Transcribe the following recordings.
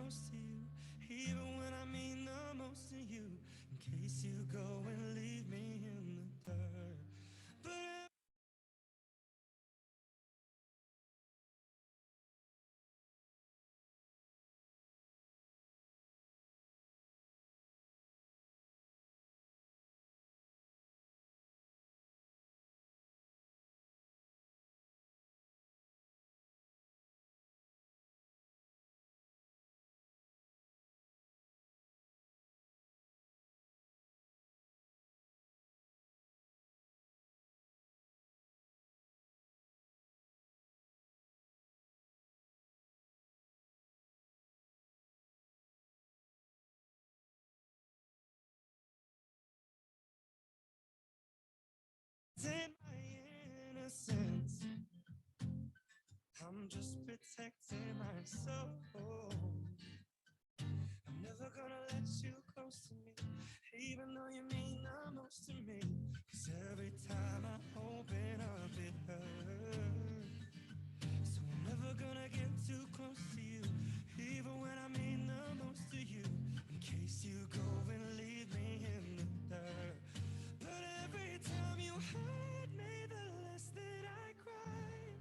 close to you, even when I mean the most to you, in case you go and leave me in the dirt. But in my innocence, I'm just protecting my soul. I'm never gonna let you close to me, even though you mean the most to me. 'Cause every time I open up, it hurts. So I'm never gonna get too close to you, even when I mean the most to you, in case you go and leave me in the dirt. But every time you hurt me, the less that I cry.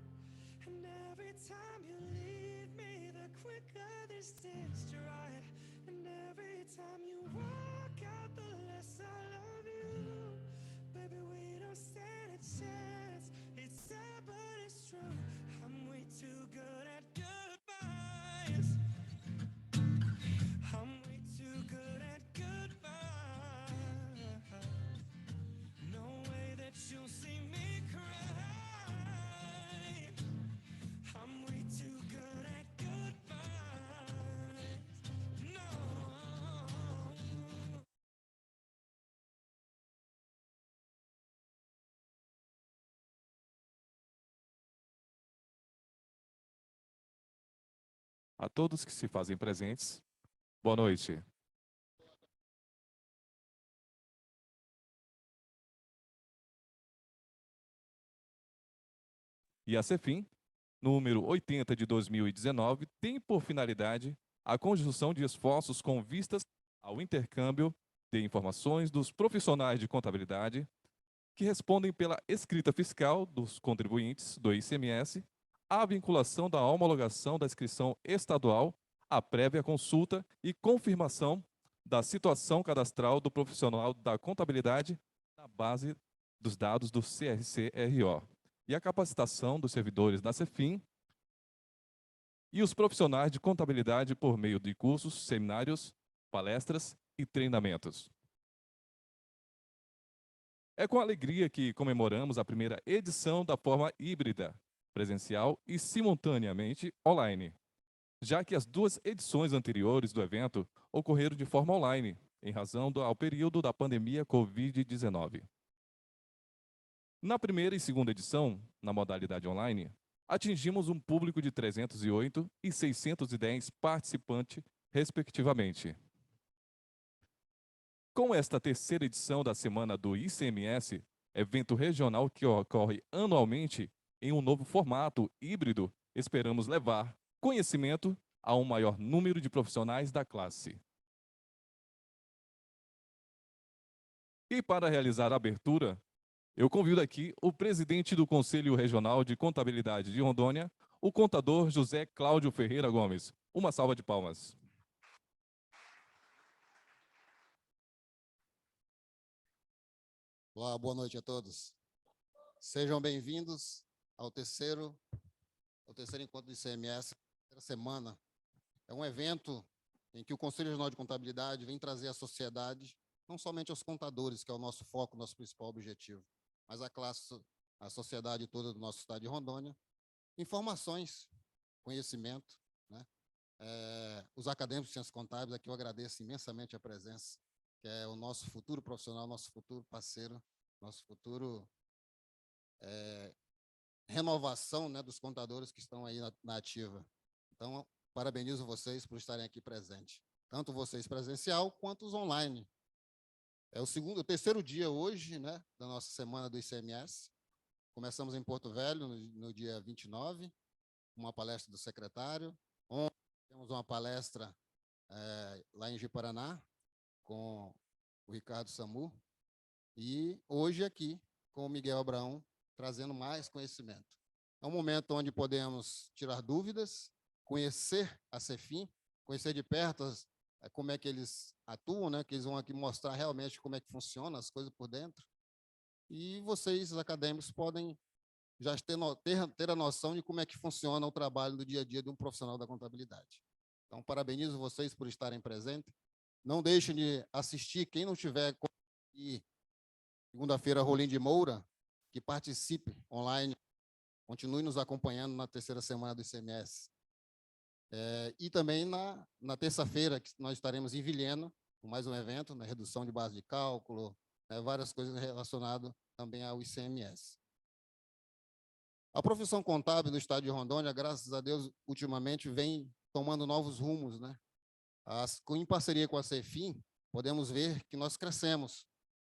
And every time you leave me, the quicker this tears dry. And every time you walk out, the less I love you. Baby, we don't stand a chance. It's sad, but it's true. I'm way too good at goodbyes. I'm way too good at goodbyes. No way that you'll see me cry. I'm way too good at goodbyes. No. A todos que se fazem presentes, boa noite. E a CEFIM, número 80 de 2019, tem por finalidade a conjunção de esforços com vistas ao intercâmbio de informações dos profissionais de contabilidade que respondem pela escrita fiscal dos contribuintes do ICMS, a vinculação da homologação da inscrição estadual, a prévia consulta e confirmação da situação cadastral do profissional da contabilidade na base dos dados do CRC-RO e a capacitação dos servidores da CEFIM e os profissionais de contabilidade por meio de cursos, seminários, palestras e treinamentos. É com alegria que comemoramos a primeira edição da forma híbrida, presencial e simultaneamente online, já que as duas edições anteriores do evento ocorreram de forma online, em razão ao período da pandemia Covid-19. Na primeira e segunda edição, na modalidade online, atingimos um público de 308 e 610 participantes, respectivamente. Com esta terceira edição da Semana do ICMS, evento regional que ocorre anualmente em um novo formato híbrido, esperamos levar conhecimento a um maior número de profissionais da classe. E para realizar a abertura, eu convido aqui o presidente do Conselho Regional de Contabilidade de Rondônia, o contador José Cláudio Ferreira Gomes. Uma salva de palmas. Olá, boa noite a todos. Sejam bem-vindos ao terceiro encontro do ICMS, terceira semana. É um evento em que o Conselho Regional de Contabilidade vem trazer à sociedade, não somente aos contadores, que é o nosso foco, nosso principal objetivo, mas a classe, a sociedade toda do nosso estado de Rondônia, informações, conhecimento, né? Os acadêmicos de ciências contábeis, aqui eu agradeço imensamente a presença, que é o nosso futuro profissional, nosso futuro parceiro, nosso futuro renovação, né, dos contadores que estão aí na ativa. Então, parabenizo vocês por estarem aqui presentes, tanto vocês presencial quanto os online. É o terceiro dia hoje, né, da nossa semana do ICMS. Começamos em Porto Velho no dia 29, uma palestra do secretário. Ontem temos uma palestra lá em Ji-Paraná, com o Ricardo Samu, e hoje aqui com o Miguel Abraão, trazendo mais conhecimento. É um momento onde podemos tirar dúvidas, conhecer a Cefim, conhecer de perto como é que eles atuam, né? Que eles vão aqui mostrar realmente como é que funciona as coisas por dentro. E vocês, acadêmicos, podem já ter a noção de como é que funciona o trabalho do dia a dia de um profissional da contabilidade. Então, parabenizo vocês por estarem presentes. Não deixem de assistir, quem não tiver aqui, segunda-feira, Rolim de Moura, que participe online, continue nos acompanhando na terceira semana do ICMS. E também na terça-feira, que nós estaremos em Vilhena, com mais um evento, na redução de base de cálculo, várias coisas relacionadas também ao ICMS. A profissão contábil do estado de Rondônia, graças a Deus, ultimamente vem tomando novos rumos, né? Em parceria com a Cefim, podemos ver que nós crescemos,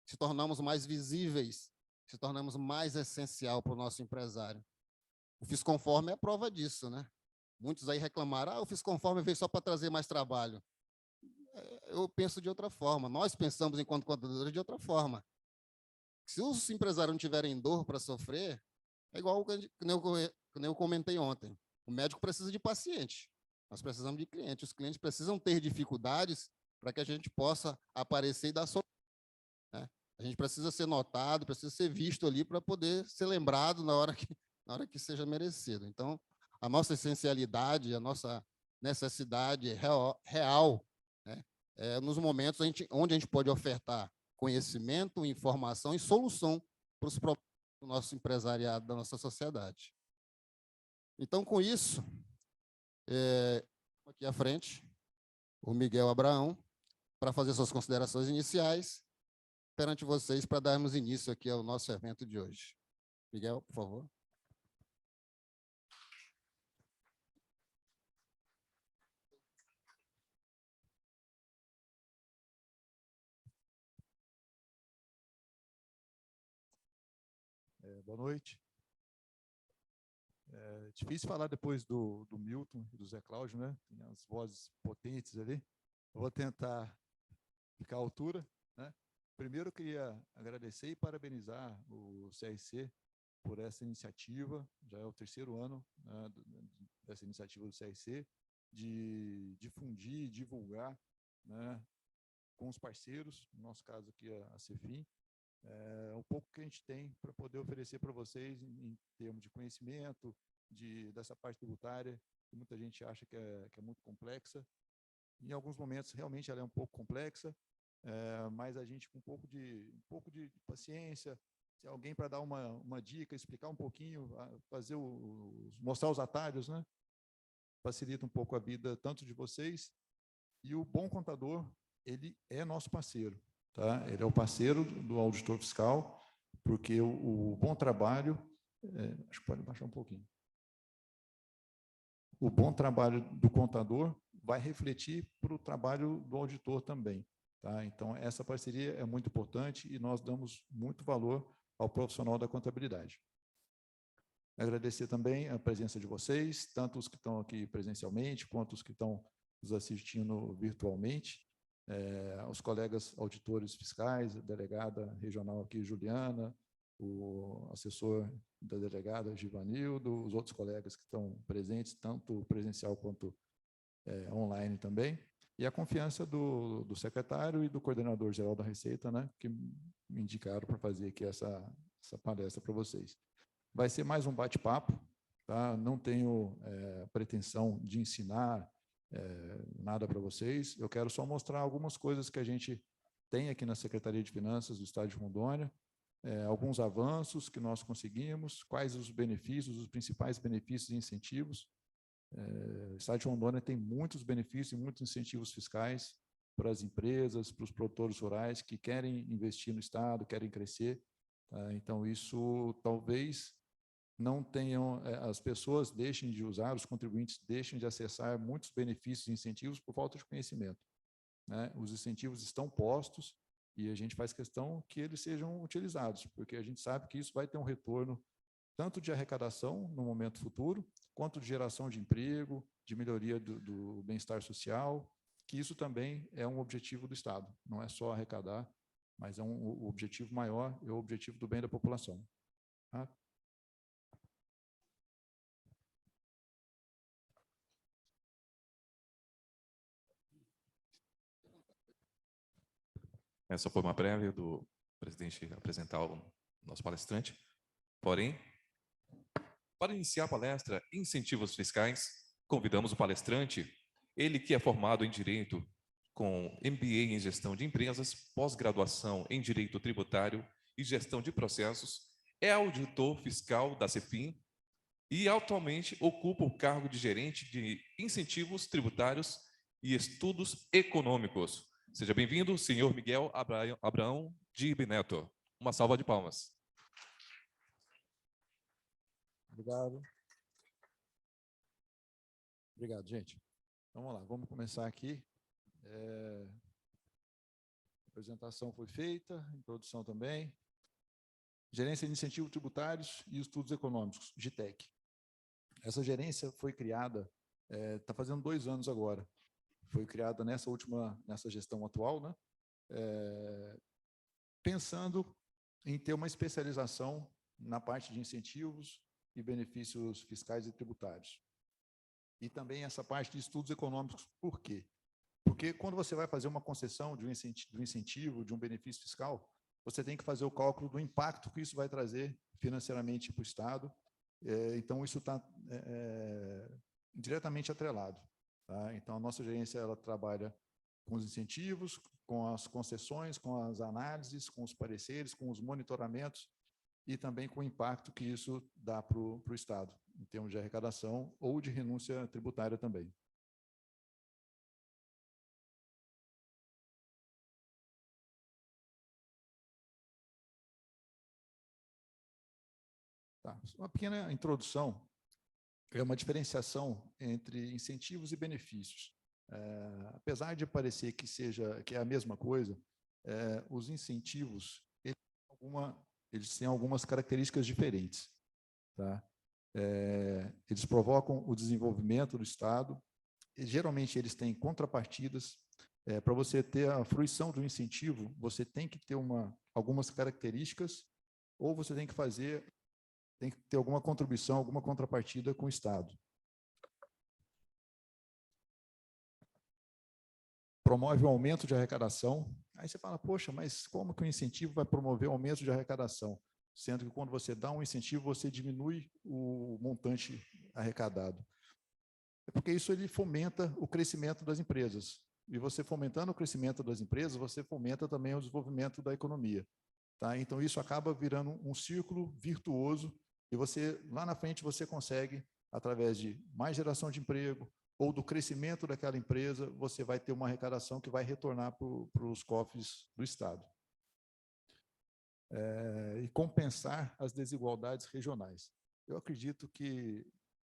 se tornamos mais visíveis, se tornamos mais essencial para o nosso empresário. O Fisconforme é a prova disso, né? Muitos aí reclamaram, o Fisconforme veio só para trazer mais trabalho. Eu penso de outra forma, nós pensamos, enquanto contadores, de outra forma. Se os empresários não tiverem dor para sofrer, é igual que eu comentei ontem. O médico precisa de paciente, nós precisamos de cliente. Os clientes precisam ter dificuldades para que a gente possa aparecer e dar solução, né? A gente precisa ser notado, precisa ser visto ali para poder ser lembrado na hora que seja merecido. Então, a nossa essencialidade, a nossa necessidade real, né, nos momentos onde a gente pode ofertar conhecimento, informação e solução para os problemas do nosso empresariado, da nossa sociedade. Então, com isso, aqui à frente, o Miguel Abraão, para fazer suas considerações iniciais perante vocês, para darmos início aqui ao nosso evento de hoje. Miguel, por favor. Boa noite. Difícil falar depois do Milton e do Zé Cláudio, né? Tem as vozes potentes ali. Eu vou tentar ficar à altura, né? Primeiro, eu queria agradecer e parabenizar o CRC por essa iniciativa. Já é o terceiro ano, né, dessa iniciativa do CRC, de difundir, divulgar, né, com os parceiros, no nosso caso aqui a Cefim, um pouco que a gente tem para poder oferecer para vocês em termos de conhecimento, dessa parte tributária, que muita gente acha que é muito complexa. Em alguns momentos, realmente, ela é um pouco complexa, mas a gente, com um pouco de paciência, se alguém para dar uma dica, explicar um pouquinho, mostrar os atalhos, né? Facilita um pouco a vida tanto de vocês, e o bom contador, ele é nosso parceiro. Tá? Ele é o parceiro do auditor fiscal, porque o bom trabalho... acho que pode baixar um pouquinho. O bom trabalho do contador vai refletir para o trabalho do auditor também. Tá? Então, essa parceria é muito importante e nós damos muito valor ao profissional da contabilidade. Agradecer também a presença de vocês, tanto os que estão aqui presencialmente, quanto os que estão nos assistindo virtualmente. Os colegas auditores fiscais, a delegada regional aqui, Juliana, o assessor da delegada, Givanildo, os outros colegas que estão presentes, tanto presencial quanto online também, e a confiança do secretário e do coordenador-geral da Receita, né, que me indicaram para fazer aqui essa palestra para vocês. Vai ser mais um bate-papo, tá? Não tenho pretensão de ensinar nada para vocês, eu quero só mostrar algumas coisas que a gente tem aqui na Secretaria de Finanças do Estado de Rondônia, alguns avanços que nós conseguimos, quais os benefícios, os principais benefícios e incentivos. O Estado de Rondônia tem muitos benefícios e muitos incentivos fiscais para as empresas, para os produtores rurais que querem investir no Estado, querem crescer. Tá? Então, isso talvez não tenham, as pessoas deixem de usar, os contribuintes deixem de acessar muitos benefícios e incentivos por falta de conhecimento, né? Os incentivos estão postos e a gente faz questão que eles sejam utilizados, porque a gente sabe que isso vai ter um retorno tanto de arrecadação no momento futuro, quanto de geração de emprego, de melhoria do bem-estar social que isso também é um objetivo do Estado, não é só arrecadar, mas é o objetivo maior, é o objetivo do bem da população. Tá? Essa foi uma prévia do presidente apresentar o nosso palestrante. Porém, para iniciar a palestra Incentivos Fiscais, convidamos o palestrante, ele que é formado em Direito, com MBA em Gestão de Empresas, pós-graduação em Direito Tributário e Gestão de Processos, é auditor fiscal da CEFIM e atualmente ocupa o cargo de gerente de Incentivos Tributários e Estudos Econômicos. Seja bem-vindo, senhor Miguel Abraão Dirbe Neto. Uma salva de palmas. Obrigado. Obrigado, gente. Vamos lá, vamos começar aqui. A apresentação foi feita, introdução também. Gerência de Incentivos Tributários e Estudos Econômicos, GITEC. Essa gerência foi criada, está fazendo 2 anos agora. Foi criada nessa gestão atual, né? Pensando em ter uma especialização na parte de incentivos e benefícios fiscais e tributários. E também essa parte de estudos econômicos. Por quê? Porque quando você vai fazer uma concessão de um incentivo, de um benefício fiscal, você tem que fazer o cálculo do impacto que isso vai trazer financeiramente para o Estado. Então, isso está diretamente atrelado. Tá? Então, a nossa gerência ela trabalha com os incentivos, com as concessões, com as análises, com os pareceres, com os monitoramentos e também com o impacto que isso dá para o Estado, em termos de arrecadação ou de renúncia tributária também. Tá. Uma pequena introdução, é uma diferenciação entre incentivos e benefícios. Apesar de parecer que é a mesma coisa, os incentivos eles têm algumas características diferentes. Tá? Eles provocam o desenvolvimento do Estado, e, geralmente eles têm contrapartidas. Para você ter a fruição do incentivo, você tem que ter algumas características, ou você tem que ter alguma contribuição, alguma contrapartida com o Estado. Promove o aumento de arrecadação. Aí você fala, poxa, mas como que o incentivo vai promover o aumento de arrecadação? Sendo que quando você dá um incentivo, você diminui o montante arrecadado. É porque isso ele fomenta o crescimento das empresas. E você fomentando o crescimento das empresas, você fomenta também o desenvolvimento da economia. Tá? Então, isso acaba virando um círculo virtuoso e lá na frente, você consegue, através de mais geração de emprego ou do crescimento daquela empresa, você vai ter uma arrecadação que vai retornar para os cofres do Estado. E compensar as desigualdades regionais. Eu acredito que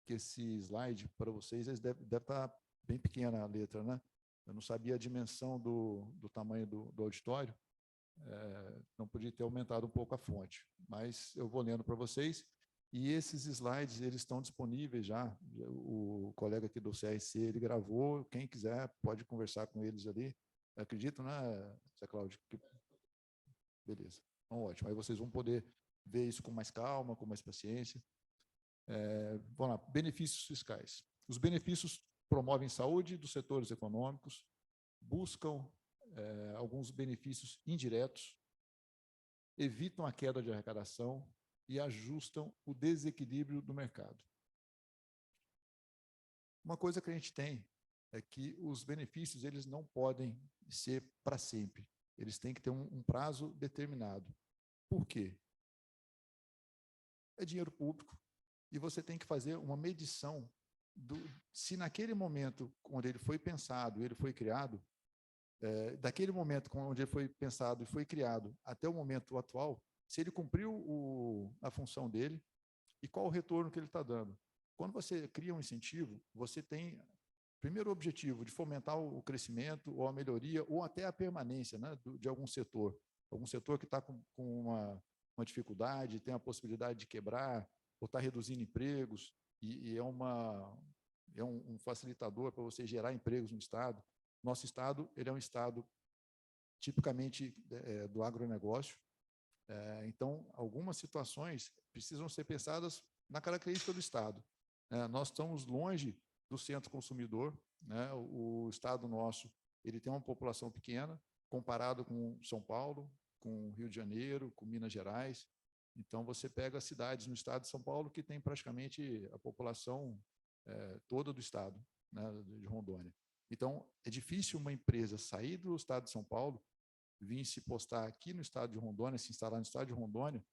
esse slide, para vocês, deve estar bem pequena a letra, né? Eu não sabia a dimensão do tamanho do auditório, não podia ter aumentado um pouco a fonte, mas eu vou lendo para vocês. E esses slides, eles estão disponíveis já. O colega aqui do CRC, ele gravou. Quem quiser, pode conversar com eles ali. Eu acredito, né, Zé Cláudio? Beleza. Então, ótimo. Aí vocês vão poder ver isso com mais calma, com mais paciência. Vamos lá. Benefícios fiscais. Os benefícios promovem saúde dos setores econômicos, buscam alguns benefícios indiretos, evitam a queda de arrecadação, e ajustam o desequilíbrio do mercado. Uma coisa que a gente tem é que os benefícios eles não podem ser para sempre. Eles têm que ter um prazo determinado. Por quê? É dinheiro público e você tem que fazer uma medição se naquele momento onde ele foi pensado, ele foi criado, daquele momento onde ele foi pensado e foi criado até o momento atual, se ele cumpriu a função dele e qual o retorno que ele está dando. Quando você cria um incentivo, você tem, primeiro, o objetivo de fomentar o crescimento ou a melhoria ou até a permanência, né, de algum setor que está com uma dificuldade, tem a possibilidade de quebrar ou está reduzindo empregos e é um facilitador para você gerar empregos no Estado. Nosso estado, ele é um estado tipicamente do agronegócio. Então, algumas situações precisam ser pensadas na característica do estado. Nós estamos longe do centro consumidor, né? O estado nosso, ele tem uma população pequena, comparado com São Paulo, com Rio de Janeiro, com Minas Gerais. Então, você pega cidades no estado de São Paulo que tem praticamente a população toda do estado, né, de Rondônia. Então, é difícil uma empresa sair do estado de São Paulo, vir se postar aqui no estado de Rondônia, se instalar no estado de Rondônia,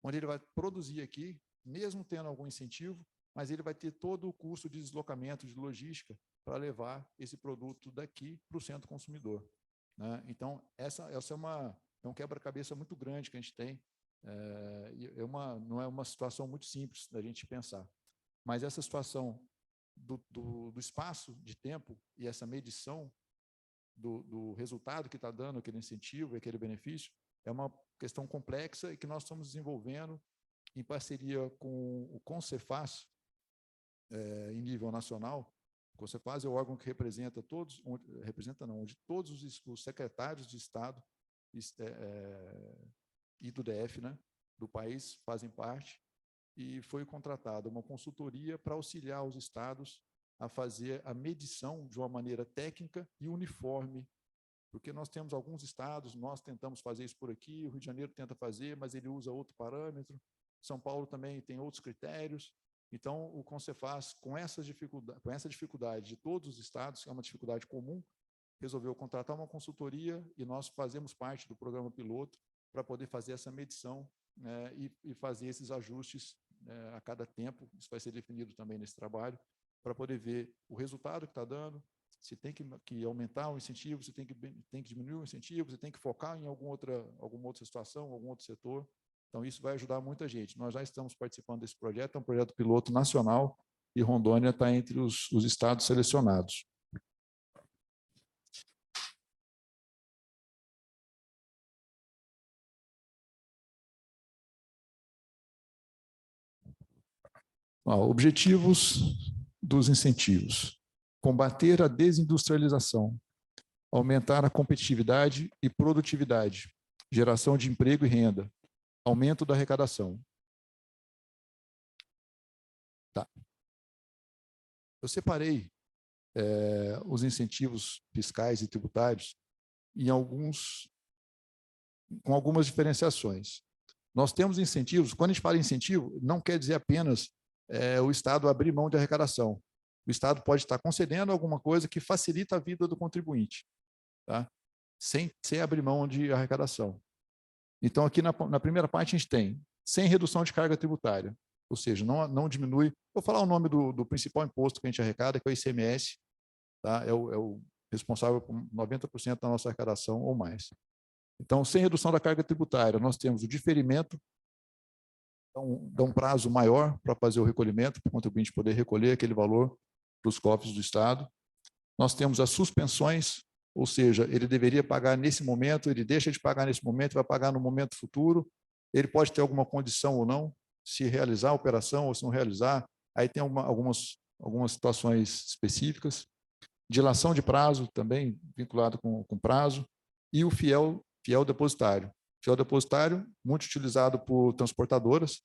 onde ele vai produzir aqui, mesmo tendo algum incentivo, mas ele vai ter todo o custo de deslocamento, de logística, para levar esse produto daqui para o centro consumidor, né? Então, essa é um quebra-cabeça muito grande que a gente tem. Não é uma situação muito simples da gente pensar. Mas essa situação do espaço de tempo e essa medição do resultado que está dando aquele incentivo e aquele benefício é uma questão complexa e que nós estamos desenvolvendo em parceria com o CONCEFAS, em nível nacional. O CONCEFAS é o órgão que representa todos, onde todos os secretários de Estado e do DF, né, do país fazem parte, e foi contratada uma consultoria para auxiliar os estados a fazer a medição de uma maneira técnica e uniforme, porque nós temos alguns estados, nós tentamos fazer isso por aqui, o Rio de Janeiro tenta fazer, mas ele usa outro parâmetro, São Paulo também tem outros critérios. Então, o CONCEFAS, com essa dificuldade de todos os estados, que é uma dificuldade comum, resolveu contratar uma consultoria e nós fazemos parte do programa piloto para poder fazer essa medição, né, e fazer esses ajustes a cada tempo. Isso vai ser definido também nesse trabalho, para poder ver o resultado que está dando, se tem que aumentar o incentivo, se tem que diminuir o incentivo, se tem que focar em alguma outra situação, algum outro setor. Então, isso vai ajudar muita gente. Nós já estamos participando desse projeto, é um projeto piloto nacional, e Rondônia está entre os estados selecionados. Objetivos dos incentivos: combater a desindustrialização, aumentar a competitividade e produtividade, geração de emprego e renda, aumento da arrecadação. Tá. Eu separei os incentivos fiscais e tributários com algumas diferenciações. Nós temos incentivos, quando a gente fala em incentivo, não quer dizer apenas o Estado abrir mão de arrecadação. O Estado pode estar concedendo alguma coisa que facilita a vida do contribuinte, tá? Sem abrir mão de arrecadação. Então, aqui na primeira parte, a gente tem sem redução de carga tributária, ou seja, não diminui. Vou falar o nome do principal imposto que a gente arrecada, que é o ICMS, tá? É o responsável por 90% da nossa arrecadação ou mais. Então, sem redução da carga tributária, nós temos o diferimento, dá um prazo maior para fazer o recolhimento, para o contribuinte poder recolher aquele valor para os cofres do Estado. Nós temos as suspensões, ou seja, ele deveria pagar nesse momento, ele deixa de pagar nesse momento, vai pagar no momento futuro, ele pode ter alguma condição ou não, se realizar a operação ou se não realizar, aí tem algumas situações específicas. Dilação de prazo, também vinculado com prazo, e o fiel depositário. Fiel depositário, muito utilizado por transportadoras,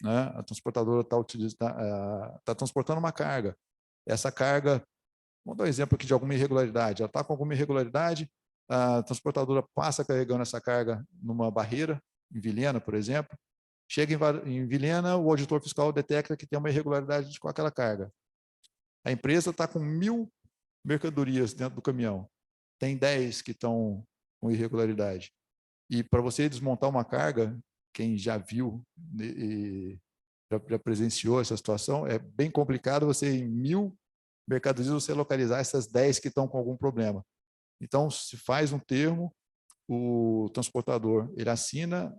né? A transportadora está transportando uma carga. Essa carga, vamos dar um exemplo aqui de alguma irregularidade. Ela está com alguma irregularidade, a transportadora passa carregando essa carga numa barreira, em Vilhena, por exemplo. Chega em Vilhena, o auditor fiscal detecta que tem uma irregularidade com aquela carga. A empresa está com 1000 mercadorias dentro do caminhão. Tem 10 que estão com irregularidade. E para você desmontar uma carga, quem já viu e já presenciou essa situação, é bem complicado você, em 1000 mercadorias, você localizar essas 10 que estão com algum problema. Então, se faz um termo, o transportador ele assina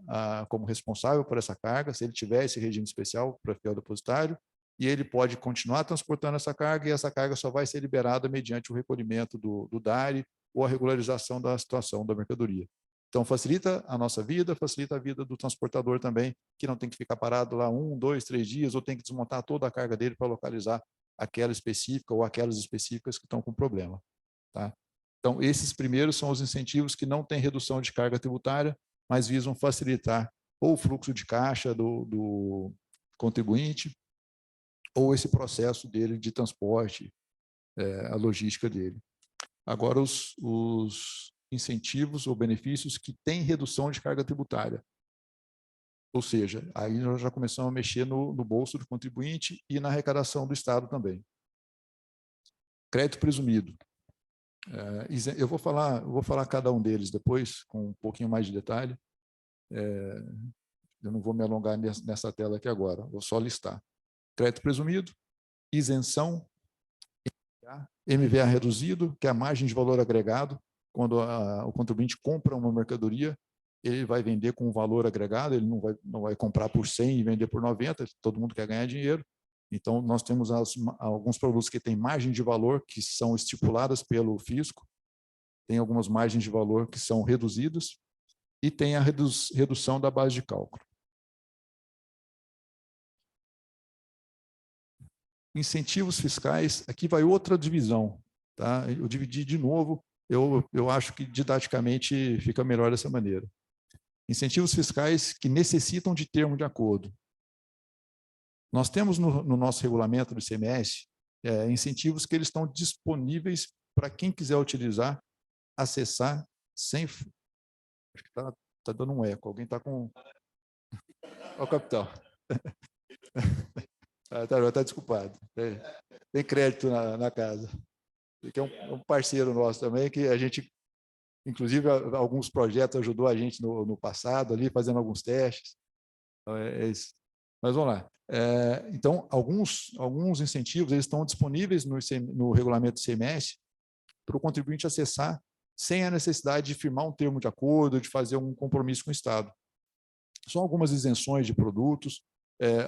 como responsável por essa carga, se ele tiver esse regime especial para fiel depositário, e ele pode continuar transportando essa carga, e essa carga só vai ser liberada mediante o recolhimento do DARE ou a regularização da situação da mercadoria. Então, facilita a nossa vida, facilita a vida do transportador também, que não tem que ficar parado lá 1, 2, 3 dias, ou tem que desmontar toda a carga dele para localizar aquela específica ou aquelas específicas que estão com problema, tá? Então, esses primeiros são os incentivos que não têm redução de carga tributária, mas visam facilitar ou o fluxo de caixa do contribuinte, ou esse processo dele de transporte, a logística dele. Agora, os incentivos ou benefícios que têm redução de carga tributária. Ou seja, aí nós já começamos a mexer no bolso do contribuinte e na arrecadação do Estado também. Crédito presumido. Eu vou falar cada um deles depois, com um pouquinho mais de detalhe. Eu não vou me alongar nessa tela aqui agora, vou só listar. Crédito presumido, isenção, MVA reduzido, que é a margem de valor agregado. Quando o contribuinte compra uma mercadoria, ele vai vender com valor agregado, ele não vai comprar por 100 e vender por 90, todo mundo quer ganhar dinheiro. Então, nós temos alguns produtos que têm margem de valor que são estipuladas pelo fisco, tem algumas margens de valor que são reduzidas, e tem a redução da base de cálculo. Incentivos fiscais, aqui vai outra divisão. Tá? Eu dividi de novo, eu acho que didaticamente fica melhor dessa maneira. Incentivos fiscais que necessitam de termo de acordo. Nós temos no nosso regulamento do ICMS incentivos que eles estão disponíveis para quem quiser utilizar, acessar sem... Acho que está dando um eco, alguém está com... Olha o capital. Está desculpado. Tem crédito na casa. Que é um parceiro nosso também, que a gente, inclusive, alguns projetos ajudou a gente no passado, ali, fazendo alguns testes. Então, isso. Mas vamos lá. Então, alguns incentivos eles estão disponíveis no regulamento do ICMS para o contribuinte acessar sem a necessidade de firmar um termo de acordo, de fazer um compromisso com o Estado. São algumas isenções de produtos,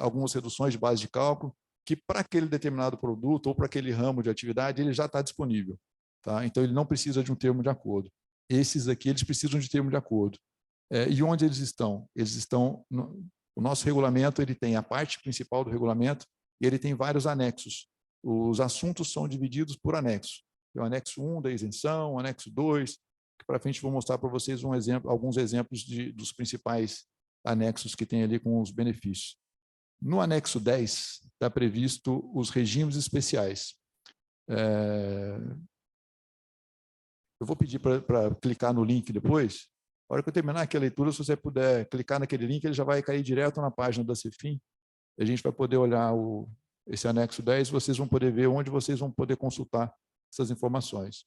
algumas reduções de base de cálculo, que para aquele determinado produto ou para aquele ramo de atividade, ele já está disponível. Tá? Então, ele não precisa de um termo de acordo. Esses aqui, eles precisam de termo de acordo. E onde eles estão? Eles estão... O nosso regulamento ele tem a parte principal do regulamento e ele tem vários anexos. Os assuntos são divididos por anexo. Tem o anexo 1 da isenção, o anexo 2, que para frente vou mostrar para vocês alguns exemplos dos principais anexos que tem ali com os benefícios. No anexo 10 está previsto os regimes especiais. Eu vou pedir para clicar no link depois. A hora que eu terminar aqui a leitura, se você puder clicar naquele link, ele já vai cair direto na página da Cefim. A gente vai poder olhar esse anexo 10, vocês vão poder ver onde vocês vão poder consultar essas informações.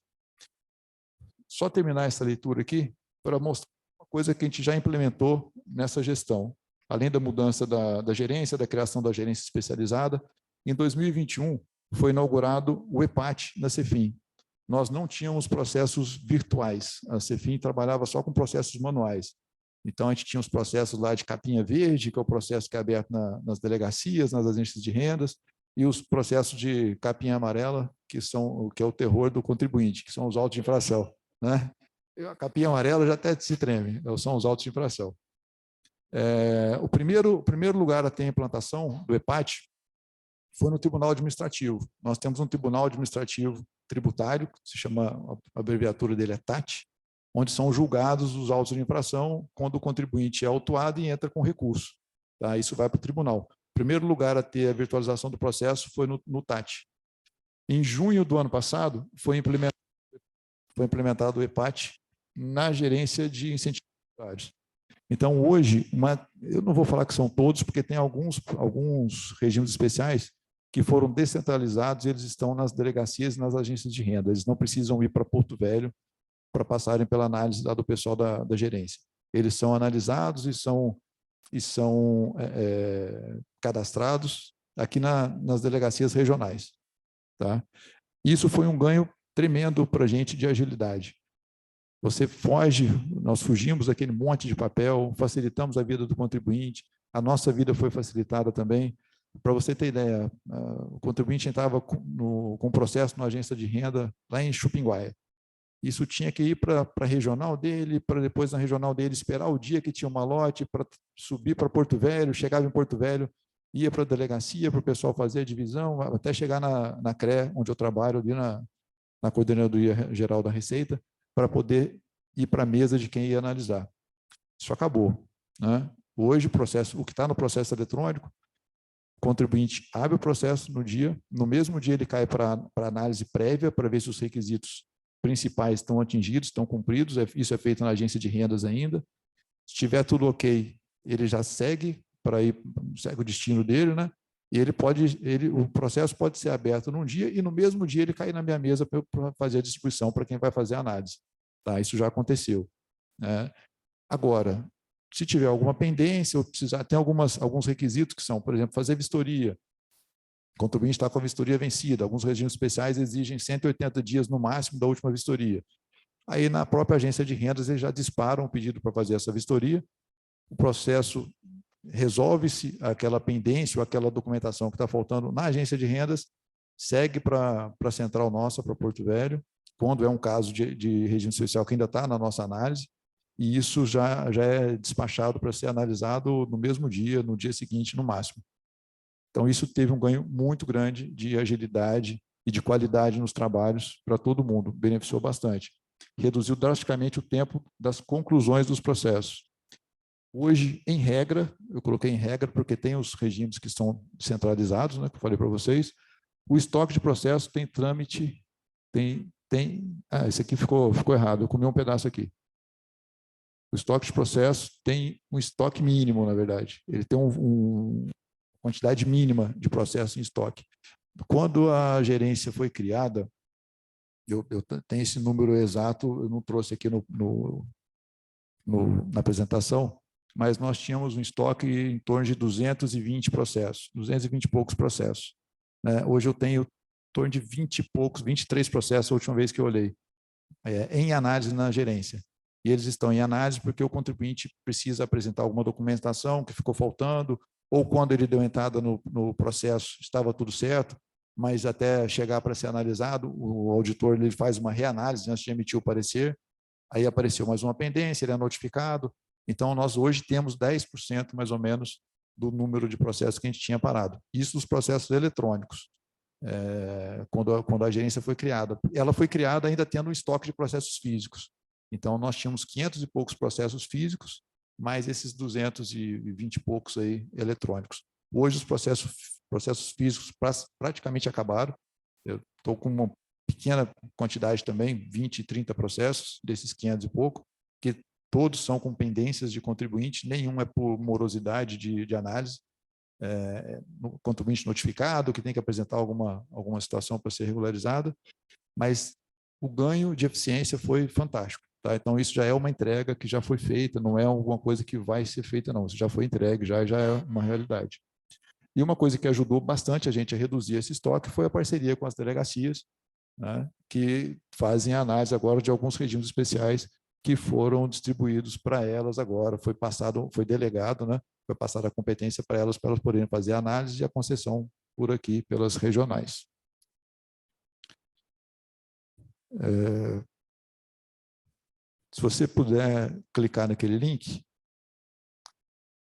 Só terminar essa leitura aqui para mostrar uma coisa que a gente já implementou nessa gestão. Além da mudança da gerência, da criação da gerência especializada, em 2021 foi inaugurado o EPAT na Cefim. Nós não tínhamos processos virtuais. A Cefim trabalhava só com processos manuais. Então, a gente tinha os processos lá de capinha verde, que é o processo que é aberto nas delegacias, nas agências de rendas, e os processos de capinha amarela, que é o terror do contribuinte, que são os autos de infração. Né? A capinha amarela já até se treme, são os autos de infração. O primeiro lugar a ter a implantação do EPAT foi no Tribunal Administrativo. Nós temos um Tribunal Administrativo Tributário, que se chama, a abreviatura dele é TAT, onde são julgados os autos de infração quando o contribuinte é autuado e entra com recurso. Tá? Isso vai para o tribunal. O primeiro lugar a ter a virtualização do processo foi no TAT. Em junho do ano passado, foi implementado o EPAT na gerência de incentivos tributários. Então, hoje, eu não vou falar que são todos, porque tem alguns regimes especiais que foram descentralizados e eles estão nas delegacias e nas agências de renda. Eles não precisam ir para Porto Velho para passarem pela análise lá do pessoal da gerência. Eles são analisados e são cadastrados aqui nas delegacias regionais. Tá? Isso foi um ganho tremendo para a gente de agilidade. Nós fugimos daquele monte de papel, facilitamos a vida do contribuinte, a nossa vida foi facilitada também. Para você ter ideia, o contribuinte entrava com processo na agência de renda lá em Chupinguaia. Isso tinha que ir para a regional dele, para depois na regional dele esperar o dia que tinha uma lote, para subir para Porto Velho, chegava em Porto Velho, ia para a delegacia para o pessoal fazer a divisão, até chegar na CRE, onde eu trabalho, ali na Coordenadoria Geral da Receita, para poder ir para a mesa de quem ia analisar. Isso acabou, né? Hoje, o que está no processo eletrônico, o contribuinte abre o processo no mesmo dia ele cai para análise prévia, para ver se os requisitos principais estão atingidos, estão cumpridos, isso é feito na agência de rendas ainda. Se tiver tudo ok, ele já segue o destino dele, né? E o processo pode ser aberto num dia e no mesmo dia ele cair na minha mesa para fazer a distribuição para quem vai fazer a análise. Tá? Isso já aconteceu, né? Agora, se tiver alguma pendência ou precisar, tem alguns requisitos que são, por exemplo, fazer vistoria. O contribuinte está com a vistoria vencida. Alguns regimes especiais exigem 180 dias no máximo da última vistoria. Aí, na própria agência de rendas, eles já disparam o pedido para fazer essa vistoria. O processo resolve-se aquela pendência ou aquela documentação que está faltando na agência de rendas, segue para a central nossa, para Porto Velho, quando é um caso de regime especial que ainda está na nossa análise, e isso já é despachado para ser analisado no mesmo dia, no dia seguinte, no máximo. Então, isso teve um ganho muito grande de agilidade e de qualidade nos trabalhos para todo mundo, beneficiou bastante. Reduziu drasticamente o tempo das conclusões dos processos. Hoje, em regra, eu coloquei em regra porque tem os regimes que são centralizados, né, que eu falei para vocês, o estoque de processo tem trâmite, esse aqui ficou errado, eu comi um pedaço aqui. O estoque de processo tem um estoque mínimo, na verdade. Ele tem uma quantidade mínima de processo em estoque. Quando a gerência foi criada, eu tenho esse número exato, eu não trouxe aqui na apresentação, mas nós tínhamos um estoque em torno de 220 processos, 220 e poucos processos. Né? Hoje eu tenho em torno de 20 e poucos, 23 processos a última vez que eu olhei, em análise na gerência. E eles estão em análise porque o contribuinte precisa apresentar alguma documentação que ficou faltando, ou quando ele deu entrada no processo estava tudo certo, mas até chegar para ser analisado, o auditor ele faz uma reanálise antes de emitir o parecer, aí apareceu mais uma pendência, ele é notificado. Então, nós hoje temos 10% mais ou menos do número de processos que a gente tinha parado. Isso dos processos eletrônicos, quando a gerência foi criada. Ela foi criada ainda tendo um estoque de processos físicos. Então, nós tínhamos 500 e poucos processos físicos, mais esses 220 e poucos aí eletrônicos. Hoje, os processos físicos praticamente acabaram. Eu estou com uma pequena quantidade também, 20, 30 processos, desses 500 e pouco, que todos são com pendências de contribuinte, nenhum é por morosidade de análise. Contribuinte notificado, que tem que apresentar alguma situação para ser regularizada, mas o ganho de eficiência foi fantástico. Tá? Então, isso já é uma entrega que já foi feita, não é alguma coisa que vai ser feita, não. Isso já foi entregue, já é uma realidade. E uma coisa que ajudou bastante a gente a reduzir esse estoque foi a parceria com as delegacias, né, que fazem a análise agora de alguns regimes especiais que foram distribuídos para elas agora, foi delegado, né, foi passada a competência para elas poderem fazer a análise e a concessão por aqui, pelas regionais. Se você puder clicar naquele link,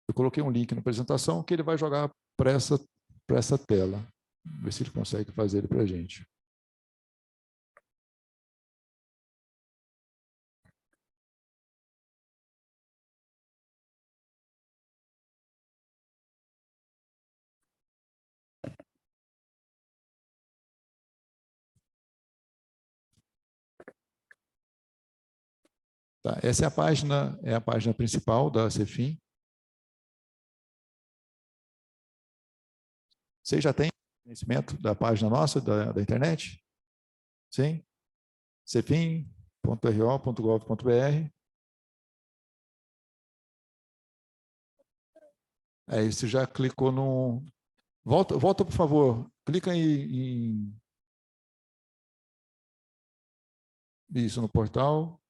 eu coloquei um link na apresentação que ele vai jogar para essa tela. Ver se ele consegue fazer ele para a gente. Tá, essa é a página principal da Cefim. Vocês já têm conhecimento da página nossa, da internet? Sim? cefim.ro.gov.br. Aí você já clicou no... Volta, por favor. Clica em... Isso, no portal.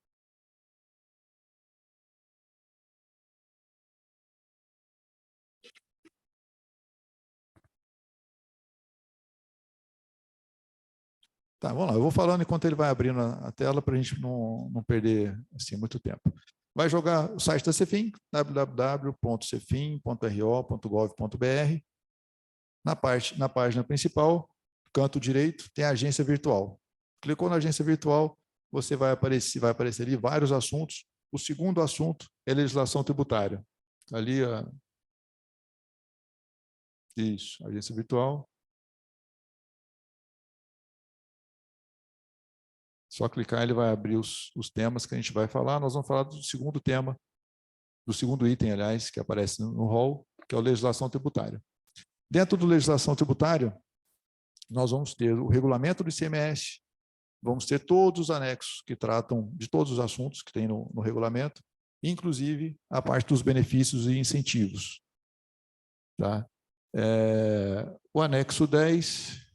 Tá, vamos lá. Eu vou falando enquanto ele vai abrindo a tela para a gente não perder assim, muito tempo. Vai jogar o site da Cefim, www.cefim.ro.gov.br. Na página principal, canto direito, tem a agência virtual. Clicou na agência virtual, você vai aparecer ali vários assuntos. O segundo assunto é legislação tributária. Ali, isso, agência virtual. Só clicar, ele vai abrir os temas que a gente vai falar. Nós vamos falar do segundo tema, do segundo item, aliás, que aparece no rol, que é a legislação tributária. Dentro do legislação tributária, nós vamos ter o regulamento do ICMS, vamos ter todos os anexos que tratam de todos os assuntos que tem no regulamento, inclusive a parte dos benefícios e incentivos. Tá? O anexo 10...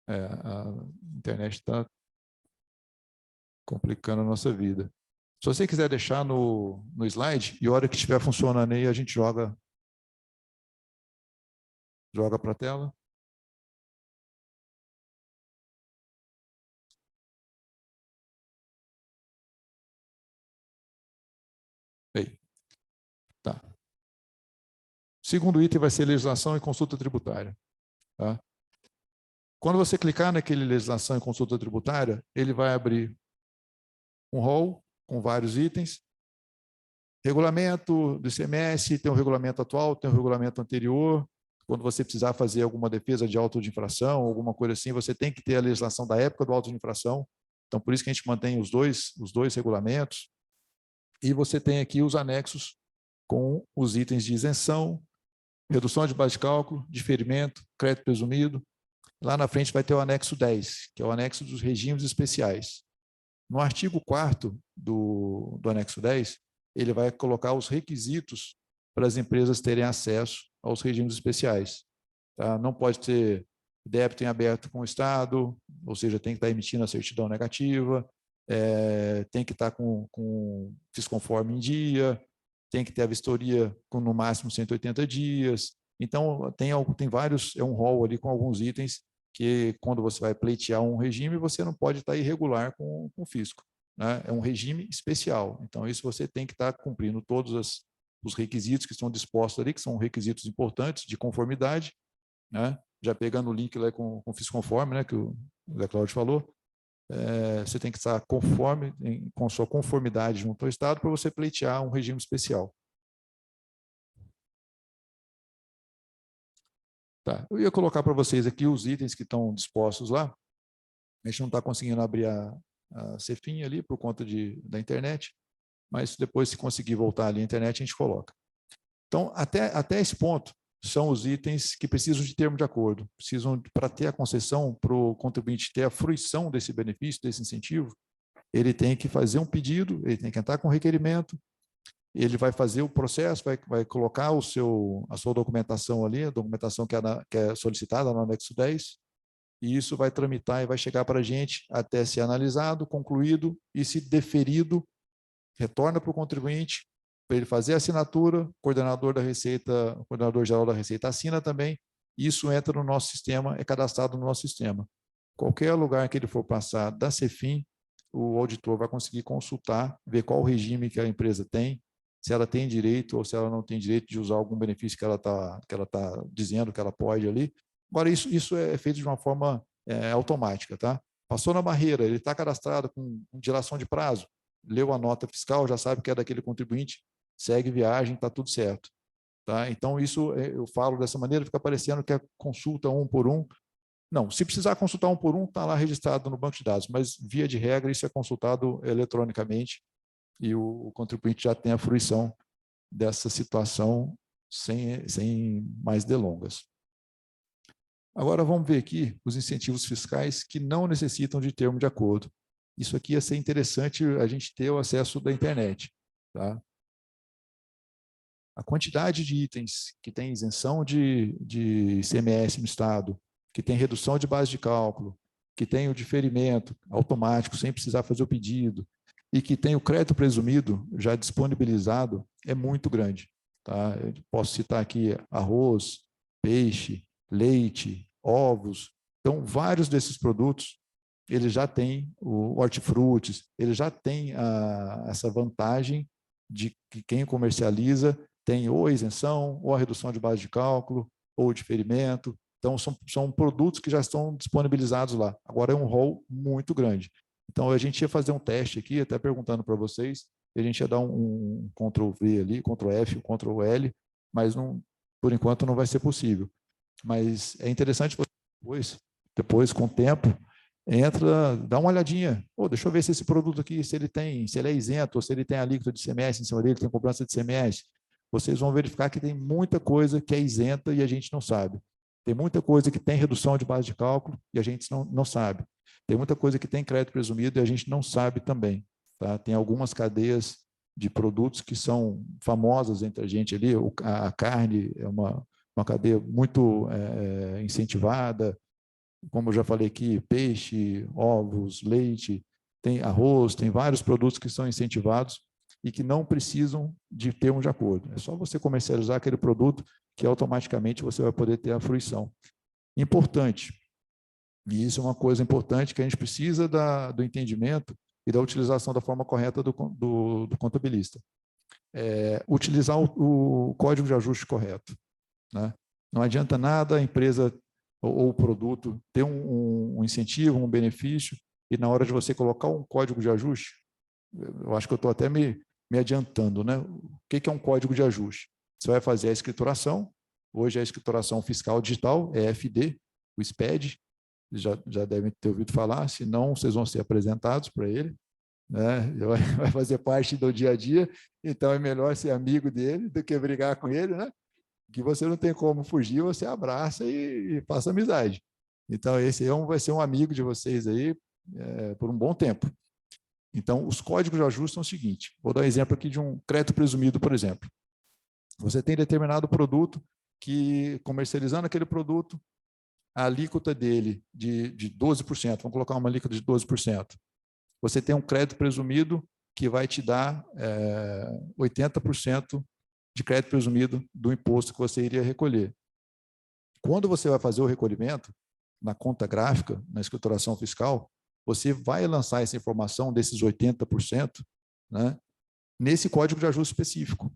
a internet está complicando a nossa vida. Se você quiser deixar no slide, e a hora que estiver funcionando aí, a gente joga para a tela. Aí. Tá. Segundo item vai ser legislação e consulta tributária. Tá? Quando você clicar naquele legislação e consulta tributária, ele vai abrir um rol com vários itens. Regulamento do ICMS, tem um regulamento atual, tem um regulamento anterior. Quando você precisar fazer alguma defesa de auto de infração, alguma coisa assim, você tem que ter a legislação da época do auto de infração. Então, por isso que a gente mantém os dois regulamentos. E você tem aqui os anexos com os itens de isenção, redução de base de cálculo, diferimento, crédito presumido. Lá na frente vai ter o anexo 10, que é o anexo dos regimes especiais. No artigo 4º do anexo 10, ele vai colocar os requisitos para as empresas terem acesso aos regimes especiais. Tá? Não pode ter débito em aberto com o Estado, ou seja, tem que estar emitindo a certidão negativa, tem que estar com fisconforme em dia, tem que ter a vistoria com no máximo 180 dias. Então, tem vários, é um rol ali com alguns itens que, quando você vai pleitear um regime, você não pode estar irregular com o fisco. Né? É um regime especial. Então, isso você tem que estar cumprindo todos os requisitos que estão dispostos ali, que são requisitos importantes de conformidade, né? Já pegando o link lá com o fisconforme, né, que o Zé Cláudio falou, você tem que estar conforme, com sua conformidade junto ao Estado para você pleitear um regime especial. Tá. Eu ia colocar para vocês aqui os itens que estão dispostos lá. A gente não está conseguindo abrir a Cefin ali por conta da internet, mas depois, se conseguir voltar ali à internet, a gente coloca. Então, até esse ponto, são os itens que precisam de termo de acordo. Precisam, para ter a concessão, para o contribuinte ter a fruição desse benefício, desse incentivo, ele tem que fazer um pedido, ele tem que entrar com requerimento, ele vai fazer o processo, vai colocar a sua documentação ali, a documentação que é solicitada no anexo 10, e isso vai tramitar e vai chegar para a gente até ser analisado, concluído, e se deferido, retorna para o contribuinte, para ele fazer a assinatura, o coordenador geral da Receita assina também, e isso entra no nosso sistema, é cadastrado no nosso sistema. Qualquer lugar que ele for passar da Cefin, o auditor vai conseguir consultar, ver qual o regime que a empresa tem, se ela tem direito ou se ela não tem direito de usar algum benefício que ela tá dizendo que ela pode ali. Agora, isso é feito de uma forma automática. Tá? Passou na barreira, ele está cadastrado com dilação de prazo, leu a nota fiscal, já sabe que é daquele contribuinte, segue viagem, está tudo certo. Tá? Então, isso eu falo dessa maneira, fica parecendo que é consulta um por um. Não, se precisar consultar um por um, está lá registrado no banco de dados, mas, via de regra, isso é consultado eletronicamente e o contribuinte já tem a fruição dessa situação sem mais delongas. Agora, vamos ver aqui os incentivos fiscais que não necessitam de termo de acordo. Isso aqui ia ser interessante a gente ter o acesso da internet. Tá? A quantidade de itens que tem isenção de ICMS no Estado, que tem redução de base de cálculo, que tem o diferimento automático, sem precisar fazer o pedido, e que tem o crédito presumido já disponibilizado, é muito grande. Tá? Eu posso citar aqui arroz, peixe, leite, ovos. Então, vários desses produtos, ele já tem o hortifrutis, ele já tem essa vantagem de que quem comercializa tem ou a isenção, ou a redução de base de cálculo, ou o diferimento. Então, são produtos que já estão disponibilizados lá. Agora é um rol muito grande. Então, a gente ia fazer um teste aqui, até perguntando para vocês, a gente ia dar um Ctrl+V ali, Ctrl+F, Ctrl+L, mas não, por enquanto não vai ser possível. Mas é interessante depois com o tempo, entra, dá uma olhadinha. Deixa eu ver se esse produto aqui, se ele é isento, ou se ele tem alíquota de ICMS em cima dele, tem cobrança de ICMS. Vocês vão verificar que tem muita coisa que é isenta e a gente não sabe. Tem muita coisa que tem redução de base de cálculo e a gente não sabe. Tem muita coisa que tem crédito presumido e a gente não sabe também. Tá? Tem algumas cadeias de produtos que são famosas entre a gente ali. A carne é uma cadeia muito incentivada. Como eu já falei aqui, peixe, ovos, leite, tem arroz, tem vários produtos que são incentivados e que não precisam de termo de acordo. É só você comercializar aquele produto que automaticamente você vai poder ter a fruição. Importante, e isso é uma coisa importante, que a gente precisa do entendimento e da utilização da forma correta do contabilista. Utilizar o código de ajuste correto. Né? Não adianta nada a empresa ou o produto ter um incentivo, um benefício, e na hora de você colocar um código de ajuste, eu acho que eu estou até me adiantando, né? O que é um código de ajuste? Você vai fazer a escrituração, hoje a escrituração fiscal digital é FD, o SPED, já devem ter ouvido falar, senão vocês vão ser apresentados para ele, né? Vai fazer parte do dia a dia, então é melhor ser amigo dele do que brigar com ele, né? Que você não tem como fugir, você abraça e passa amizade. Então, esse vai ser um amigo de vocês aí por um bom tempo. Então, os códigos de ajuste são o seguinte, vou dar um exemplo aqui de um crédito presumido, por exemplo. Você tem determinado produto que, comercializando aquele produto, a alíquota dele de 12%, vamos colocar uma alíquota de 12%. Você tem um crédito presumido que vai te dar 80% de crédito presumido do imposto que você iria recolher. Quando você vai fazer o recolhimento, na conta gráfica, na escrituração fiscal, você vai lançar essa informação desses 80%, né, nesse código de ajuste específico.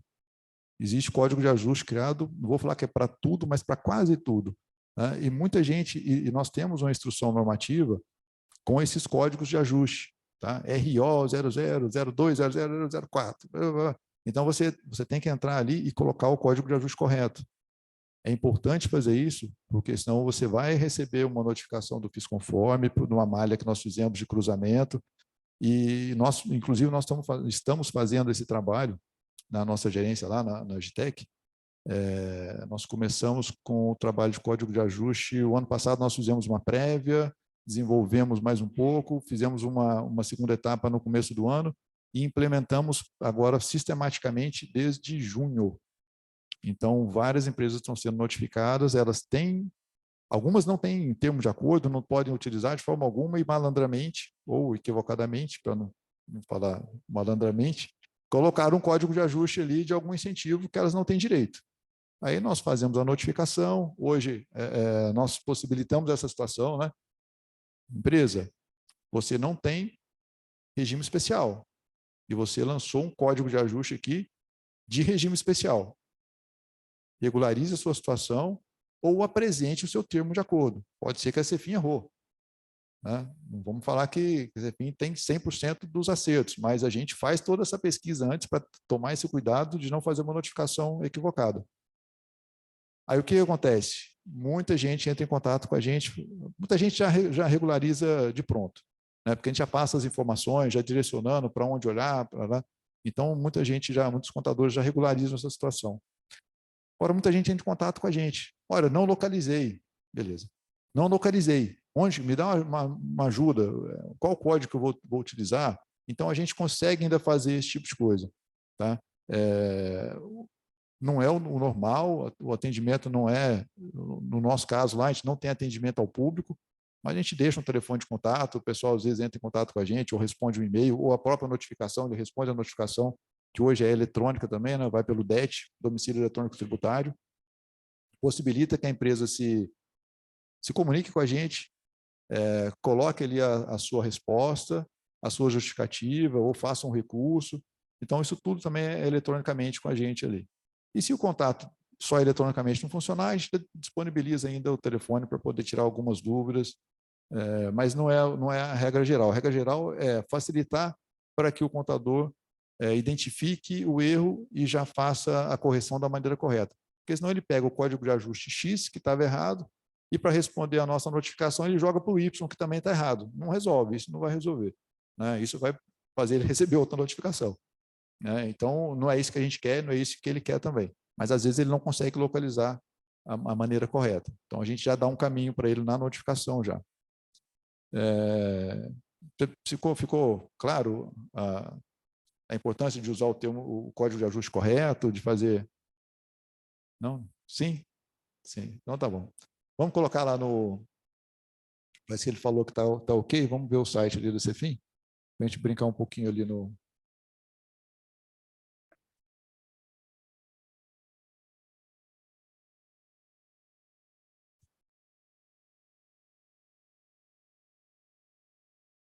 Existe código de ajuste criado, não vou falar que é para tudo, mas para quase tudo. Né? E muita gente, e nós temos uma instrução normativa com esses códigos de ajuste, tá? RO 00, 02, 00, 04. Então, você tem que entrar ali e colocar o código de ajuste correto. É importante fazer isso, porque senão você vai receber uma notificação do FIS-Conforme, numa malha que nós fizemos de cruzamento, e nós, inclusive, nós estamos fazendo esse trabalho na nossa gerência lá, na Agitec. Nós começamos com o trabalho de código de ajuste. O ano passado nós fizemos uma prévia, desenvolvemos mais um pouco, fizemos uma segunda etapa no começo do ano e implementamos agora sistematicamente desde junho. Então, várias empresas estão sendo notificadas, algumas não têm termo de acordo, não podem utilizar de forma alguma e malandramente, ou equivocadamente, para não falar malandramente, colocaram um código de ajuste ali de algum incentivo que elas não têm direito. Aí nós fazemos a notificação, hoje nós possibilitamos essa situação, né? Empresa, você não tem regime especial e você lançou um código de ajuste aqui de regime especial. Regularize a sua situação ou apresente o seu termo de acordo. Pode ser que a CEFIM errou. Né? Não vamos falar que a CEFIM tem 100% dos acertos, mas a gente faz toda essa pesquisa antes para tomar esse cuidado de não fazer uma notificação equivocada. Aí o que acontece? Muita gente entra em contato com a gente, muita gente já regulariza de pronto, né? Porque a gente já passa as informações, já direcionando para onde olhar, para lá. Então, muitos contadores já regularizam essa situação. Agora, muita gente entra em contato com a gente. Olha, não localizei. Beleza. Não localizei. Onde? Me dá uma ajuda. Qual código que eu vou utilizar? Então, a gente consegue ainda fazer esse tipo de coisa. Tá? Não é o normal, o atendimento não é, no nosso caso lá, a gente não tem atendimento ao público, mas a gente deixa um telefone de contato, o pessoal às vezes entra em contato com a gente, ou responde um e-mail, ou a própria notificação, ele responde a notificação, que hoje é eletrônica também, né? Vai pelo DET, Domicílio Eletrônico Tributário, possibilita que a empresa se comunique com a gente, coloque ali a sua resposta, a sua justificativa, ou faça um recurso. Então, isso tudo também é eletronicamente com a gente ali. E se o contato só eletronicamente não funcionar, a gente disponibiliza ainda o telefone para poder tirar algumas dúvidas, mas não é a regra geral. A regra geral é facilitar para que o contador identifique o erro e já faça a correção da maneira correta. Porque senão ele pega o código de ajuste X, que estava errado, e para responder a nossa notificação ele joga para o Y, que também está errado. Não resolve, isso não vai resolver, né? Isso vai fazer ele receber outra notificação, né? Então, não é isso que a gente quer, não é isso que ele quer também. Mas, às vezes, ele não consegue localizar a maneira correta. Então, a gente já dá um caminho para ele na notificação já. Ficou claro a importância de usar o código de ajuste correto, de fazer... Não? Sim? Sim. Então, tá bom. Vamos colocar lá no... Mas se ele falou que tá ok, vamos ver o site ali do Cefim, para a gente brincar um pouquinho ali no...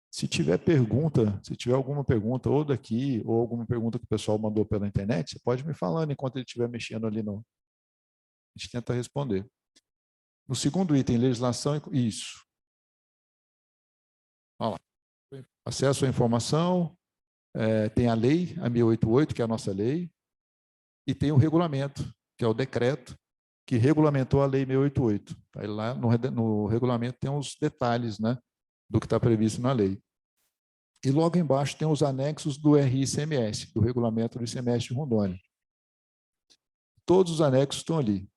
Se tiver pergunta, se tiver alguma pergunta ou daqui, ou alguma pergunta que o pessoal mandou pela internet, você pode me falando enquanto ele estiver mexendo ali no... A gente tenta responder. No segundo item, legislação... Isso. Olha lá. Acesso à informação, tem a lei, a 1088, que é a nossa lei, e tem o regulamento, que é o decreto, que regulamentou a lei 688. Aí lá no regulamento tem os detalhes, né, do que está previsto na lei. E logo embaixo tem os anexos do RICMS, do regulamento do ICMS de Rondônia. Todos os anexos estão ali.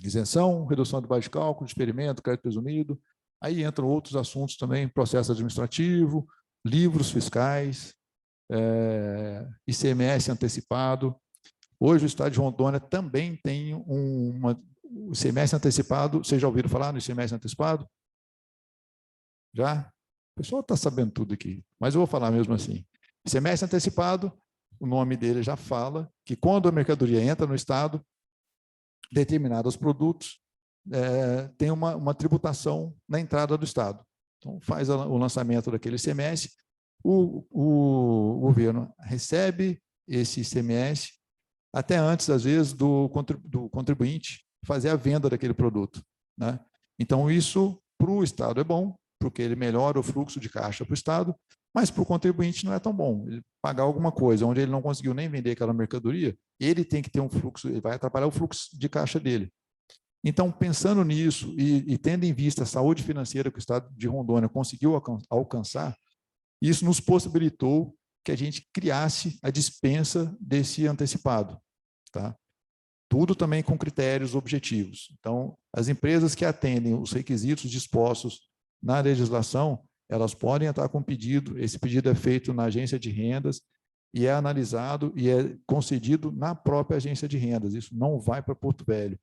Isenção, redução de base de cálculo, experimento, crédito presumido. Aí entram outros assuntos também, processo administrativo, livros fiscais, ICMS antecipado. Hoje o Estado de Rondônia também tem o ICMS antecipado. Vocês já ouviram falar no ICMS antecipado? Já? O pessoal está sabendo tudo aqui, mas eu vou falar mesmo assim. ICMS antecipado, o nome dele já fala que quando a mercadoria entra no Estado, determinados produtos tem uma tributação na entrada do Estado. Então, faz o lançamento daquele ICMS, o governo recebe esse ICMS até antes, às vezes, do contribuinte fazer a venda daquele produto, né? Então, isso para o Estado é bom, porque ele melhora o fluxo de caixa para o Estado, mas para o contribuinte não é tão bom. Ele pagar alguma coisa onde ele não conseguiu nem vender aquela mercadoria, ele tem que ter um fluxo, ele vai atrapalhar o fluxo de caixa dele. Então, pensando nisso e tendo em vista a saúde financeira que o Estado de Rondônia conseguiu alcançar, isso nos possibilitou que a gente criasse a dispensa desse antecipado, tá? Tudo também com critérios objetivos. Então, as empresas que atendem os requisitos dispostos na legislação, elas podem entrar com pedido, esse pedido é feito na agência de rendas e é analisado e é concedido na própria agência de rendas, isso não vai para Porto Velho.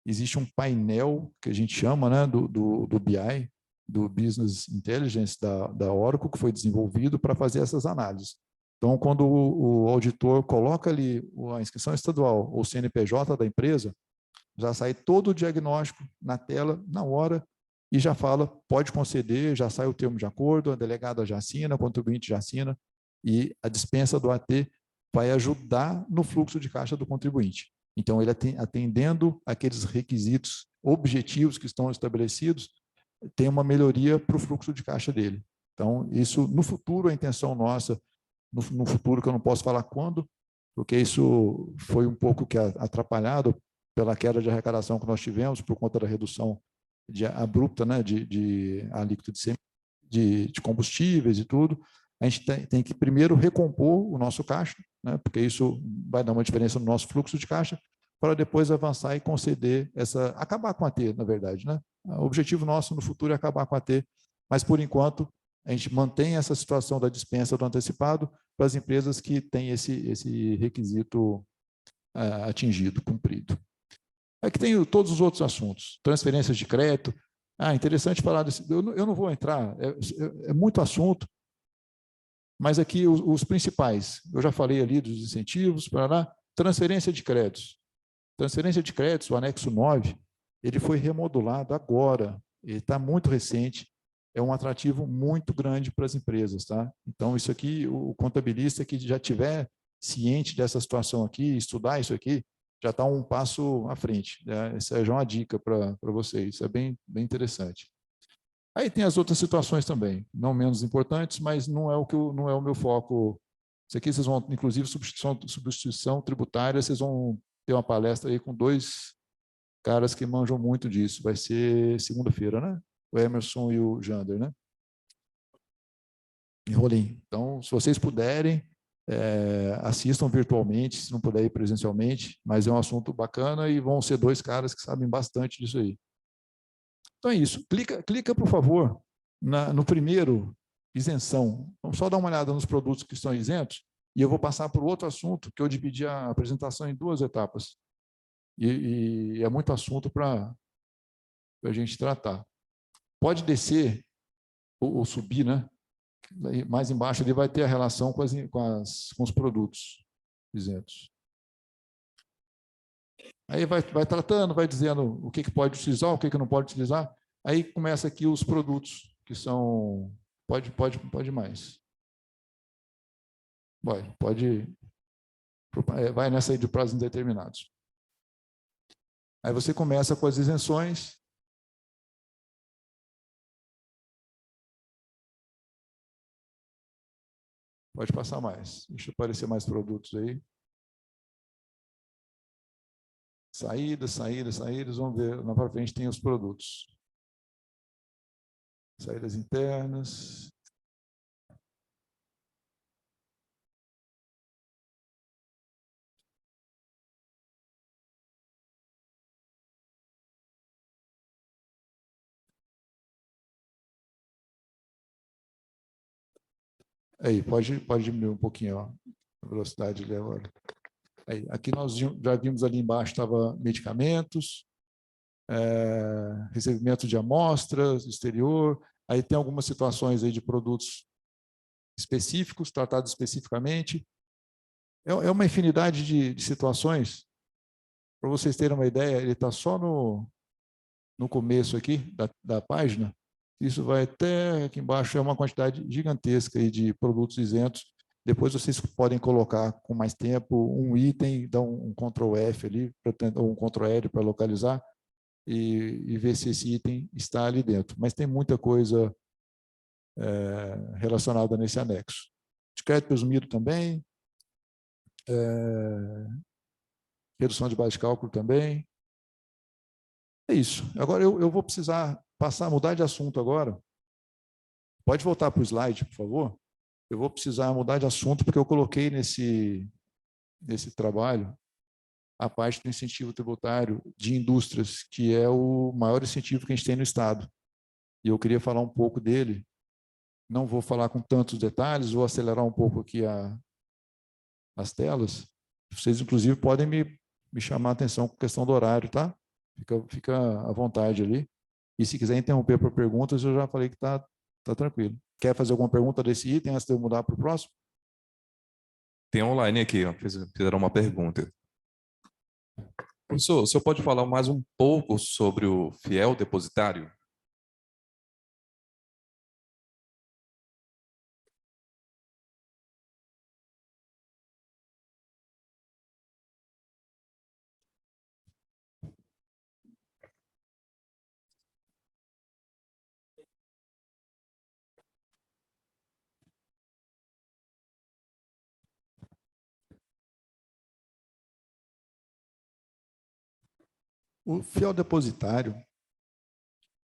Existe um painel que a gente chama, né, do BI, do Business Intelligence da Oracle, que foi desenvolvido para fazer essas análises. Então, quando o auditor coloca ali a inscrição estadual ou CNPJ da empresa, já sai todo o diagnóstico na tela, na hora, e já fala, pode conceder, já sai o termo de acordo, a delegada já assina, o contribuinte já assina, e a dispensa do AT vai ajudar no fluxo de caixa do contribuinte. Então, ele atendendo aqueles requisitos objetivos que estão estabelecidos, tem uma melhoria para o fluxo de caixa dele. Então, isso, no futuro, a intenção nossa, no futuro, que eu não posso falar quando, porque isso foi um pouco atrapalhado pela queda de arrecadação que nós tivemos, por conta da redução abrupta, né, de alíquota de combustíveis e tudo. A gente tem que primeiro recompor o nosso caixa, né, porque isso vai dar uma diferença no nosso fluxo de caixa, para depois avançar e conceder acabar com a T, na verdade, né? O objetivo nosso no futuro é acabar com a T, mas por enquanto a gente mantém essa situação da dispensa do antecipado para as empresas que têm esse requisito atingido, cumprido. Aqui tem todos os outros assuntos, transferências de crédito. Interessante falar desse, eu não vou entrar, é muito assunto, mas aqui os principais, eu já falei ali dos incentivos, transferência de créditos. Transferência de créditos, o anexo 9, ele foi remodulado agora, ele está muito recente, é um atrativo muito grande para as empresas, tá? Então, isso aqui, o contabilista que já tiver ciente dessa situação aqui, estudar isso aqui, já está um passo à frente, né? Essa já é uma dica para vocês, isso é bem interessante. Aí tem as outras situações também, não menos importantes, mas não é o meu foco. Isso aqui vocês vão, inclusive, substituição tributária, vocês vão ter uma palestra aí com 2 caras que manjam muito disso. Vai ser segunda-feira, né? O Emerson e o Jander, né? Em Rolim. Então, se vocês puderem, assistam virtualmente, se não puder ir presencialmente, mas é um assunto bacana e vão ser 2 caras que sabem bastante disso aí. Então é isso. Clica por favor, no primeiro, isenção. Vamos só dar uma olhada nos produtos que estão isentos e eu vou passar para o outro assunto, que eu dividi a apresentação em 2 etapas. E é muito assunto para a gente tratar. Pode descer ou subir, né? Mais embaixo ali vai ter a relação com os produtos isentos. Aí vai tratando, vai dizendo o que pode utilizar, o que não pode utilizar. Aí começa aqui os produtos que são... Pode mais. Vai nessa aí de prazos indeterminados. Aí você começa com as isenções. Pode passar mais. Deixa aparecer mais produtos aí. Saídas. Vamos ver. Na para frente tem os produtos. Saídas internas. Aí, pode diminuir um pouquinho ó, a velocidade ali agora. Aí, aqui nós já vimos ali embaixo, estava medicamentos, recebimento de amostras, exterior. Aí tem algumas situações aí de produtos específicos, tratados especificamente. É uma infinidade de situações. Para vocês terem uma ideia, ele está só no começo aqui da página. Isso vai até aqui embaixo, é uma quantidade gigantesca aí de produtos isentos. Depois vocês podem colocar com mais tempo um item, dar um Ctrl F ali, ou um Ctrl L para localizar e ver se esse item está ali dentro. Mas tem muita coisa relacionada nesse anexo. De crédito presumido também, redução de base de cálculo também. É isso. Agora eu vou precisar mudar de assunto agora. Pode voltar para o slide, por favor? Eu vou precisar mudar de assunto porque eu coloquei nesse trabalho a parte do incentivo tributário de indústrias, que é o maior incentivo que a gente tem no Estado. E eu queria falar um pouco dele. Não vou falar com tantos detalhes, vou acelerar um pouco aqui as telas. Vocês, inclusive, podem me chamar a atenção com a questão do horário, tá? Fica à vontade ali. E se quiser interromper para perguntas, eu já falei que está tranquilo. Quer fazer alguma pergunta desse item antes de eu mudar para o próximo? Tem online aqui, ó, fizeram uma pergunta. Professor, o senhor pode falar mais um pouco sobre o fiel depositário? O fiel depositário,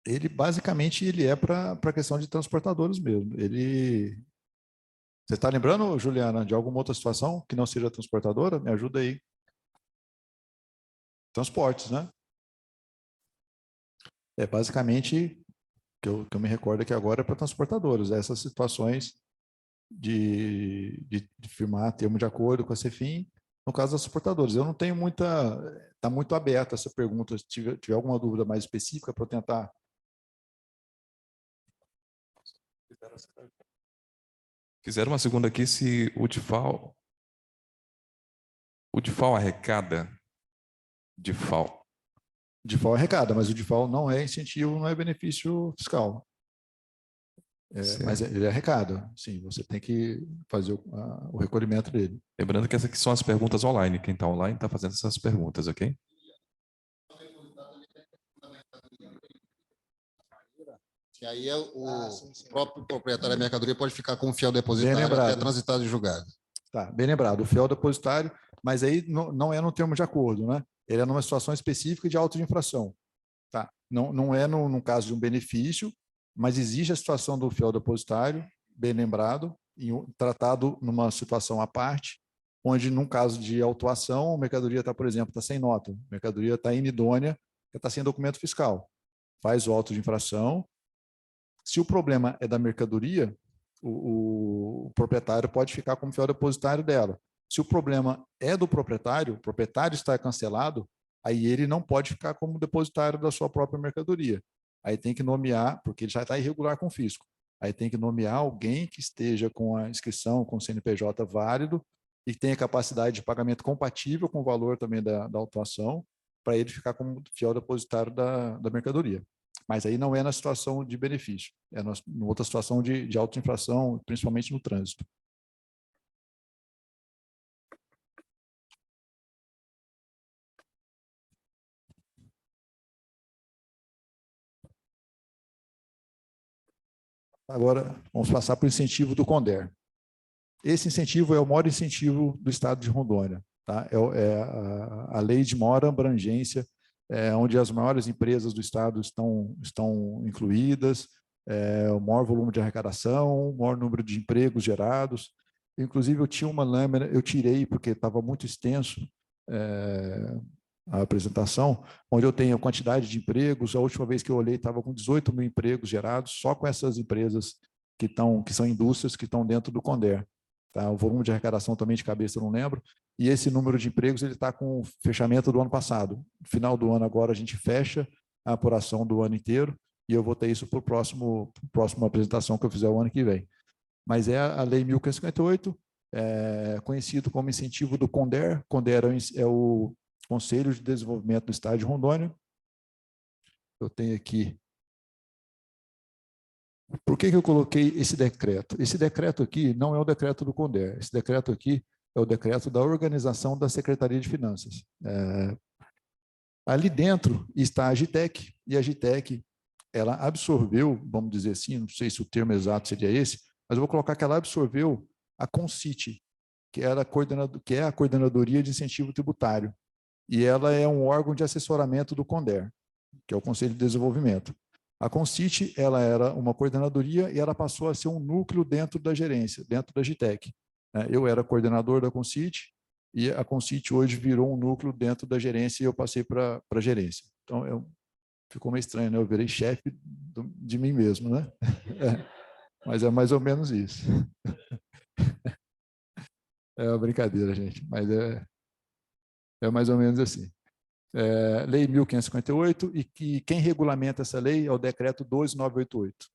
ele basicamente é para a questão de transportadores mesmo. Você está lembrando, Juliana, de alguma outra situação que não seja transportadora? Me ajuda aí. Transportes, né? Basicamente, que eu me recordo aqui agora é para transportadores. Essas situações de firmar termo de acordo com a CEFIM, no caso das transportadoras. Eu não tenho está muito aberta essa pergunta. Se tiver alguma dúvida mais específica para eu tentar. Fizeram uma segunda aqui se o DIFAL arrecada DIFAL. DIFAL arrecada, mas o DIFAL não é incentivo, não é benefício fiscal. Mas ele é arrecada. Sim, você tem que fazer o recolhimento dele. Lembrando que essas aqui são as perguntas online. Quem está online está fazendo essas perguntas, ok? Que aí o próprio proprietário da mercadoria pode ficar com o fiel depositário até transitado em julgado. Tá, bem lembrado. O fiel depositário, mas aí não é no termo de acordo, né? Ele é numa situação específica de auto de infração. Tá? Não é no caso de um benefício, mas existe a situação do fiel depositário, bem lembrado, tratado numa situação à parte, onde, num caso de autuação, a mercadoria está, por exemplo, está sem nota, a mercadoria está inidônea, está sem documento fiscal. Faz o auto de infração. Se o problema é da mercadoria, o proprietário pode ficar como fiel depositário dela. Se o problema é do proprietário, o proprietário está cancelado, aí ele não pode ficar como depositário da sua própria mercadoria. Aí tem que nomear, porque ele já está irregular com o fisco. Aí tem que nomear alguém que esteja com a inscrição, com o CNPJ válido e tenha capacidade de pagamento compatível com o valor também da autuação, para ele ficar como fiel depositário da mercadoria. Mas aí não é na situação de benefício, é na outra situação de autoinfração, principalmente no trânsito. Agora, vamos passar para o incentivo do CONDER. Esse incentivo é o maior incentivo do estado de Rondônia. Tá? É a lei de maior abrangência, onde as maiores empresas do estado estão incluídas, o maior volume de arrecadação, o maior número de empregos gerados. Inclusive, eu tinha uma lâmina, eu tirei porque estava muito extenso a apresentação, onde eu tenho a quantidade de empregos. A última vez que eu olhei estava com 18 mil empregos gerados, só com essas empresas que são indústrias que estão dentro do CONDER. Tá? O volume de arrecadação também de cabeça eu não lembro. E esse número de empregos ele está com o fechamento do ano passado. No final do ano agora a gente fecha a apuração do ano inteiro e eu vou ter isso para a próxima apresentação que eu fizer o ano que vem. Mas é a Lei 1558, conhecido como incentivo do CONDER. CONDER é o Conselho de Desenvolvimento do Estado de Rondônia. Eu tenho aqui. Por que eu coloquei esse decreto? Esse decreto aqui não é o decreto do CONDER. Esse decreto aqui é o decreto da organização da Secretaria de Finanças. Ali dentro está a Agitec, e a Agitec, ela absorveu, vamos dizer assim, não sei se o termo exato seria esse, mas eu vou colocar que ela absorveu a CONCIT, que é a Coordenadoria de Incentivo Tributário. E ela é um órgão de assessoramento do CONDER, que é o Conselho de Desenvolvimento. A CONCIT, ela era uma coordenadoria e ela passou a ser um núcleo dentro da gerência, dentro da Agitec. Eu era coordenador da CONCIT e a CONCIT hoje virou um núcleo dentro da gerência e eu passei para a gerência. Então, ficou meio estranho, né? Eu virei chefe de mim mesmo, né? Mas é mais ou menos isso. É uma brincadeira, gente, mas é mais ou menos assim. Lei 1558, e que quem regulamenta essa lei é o decreto 12988.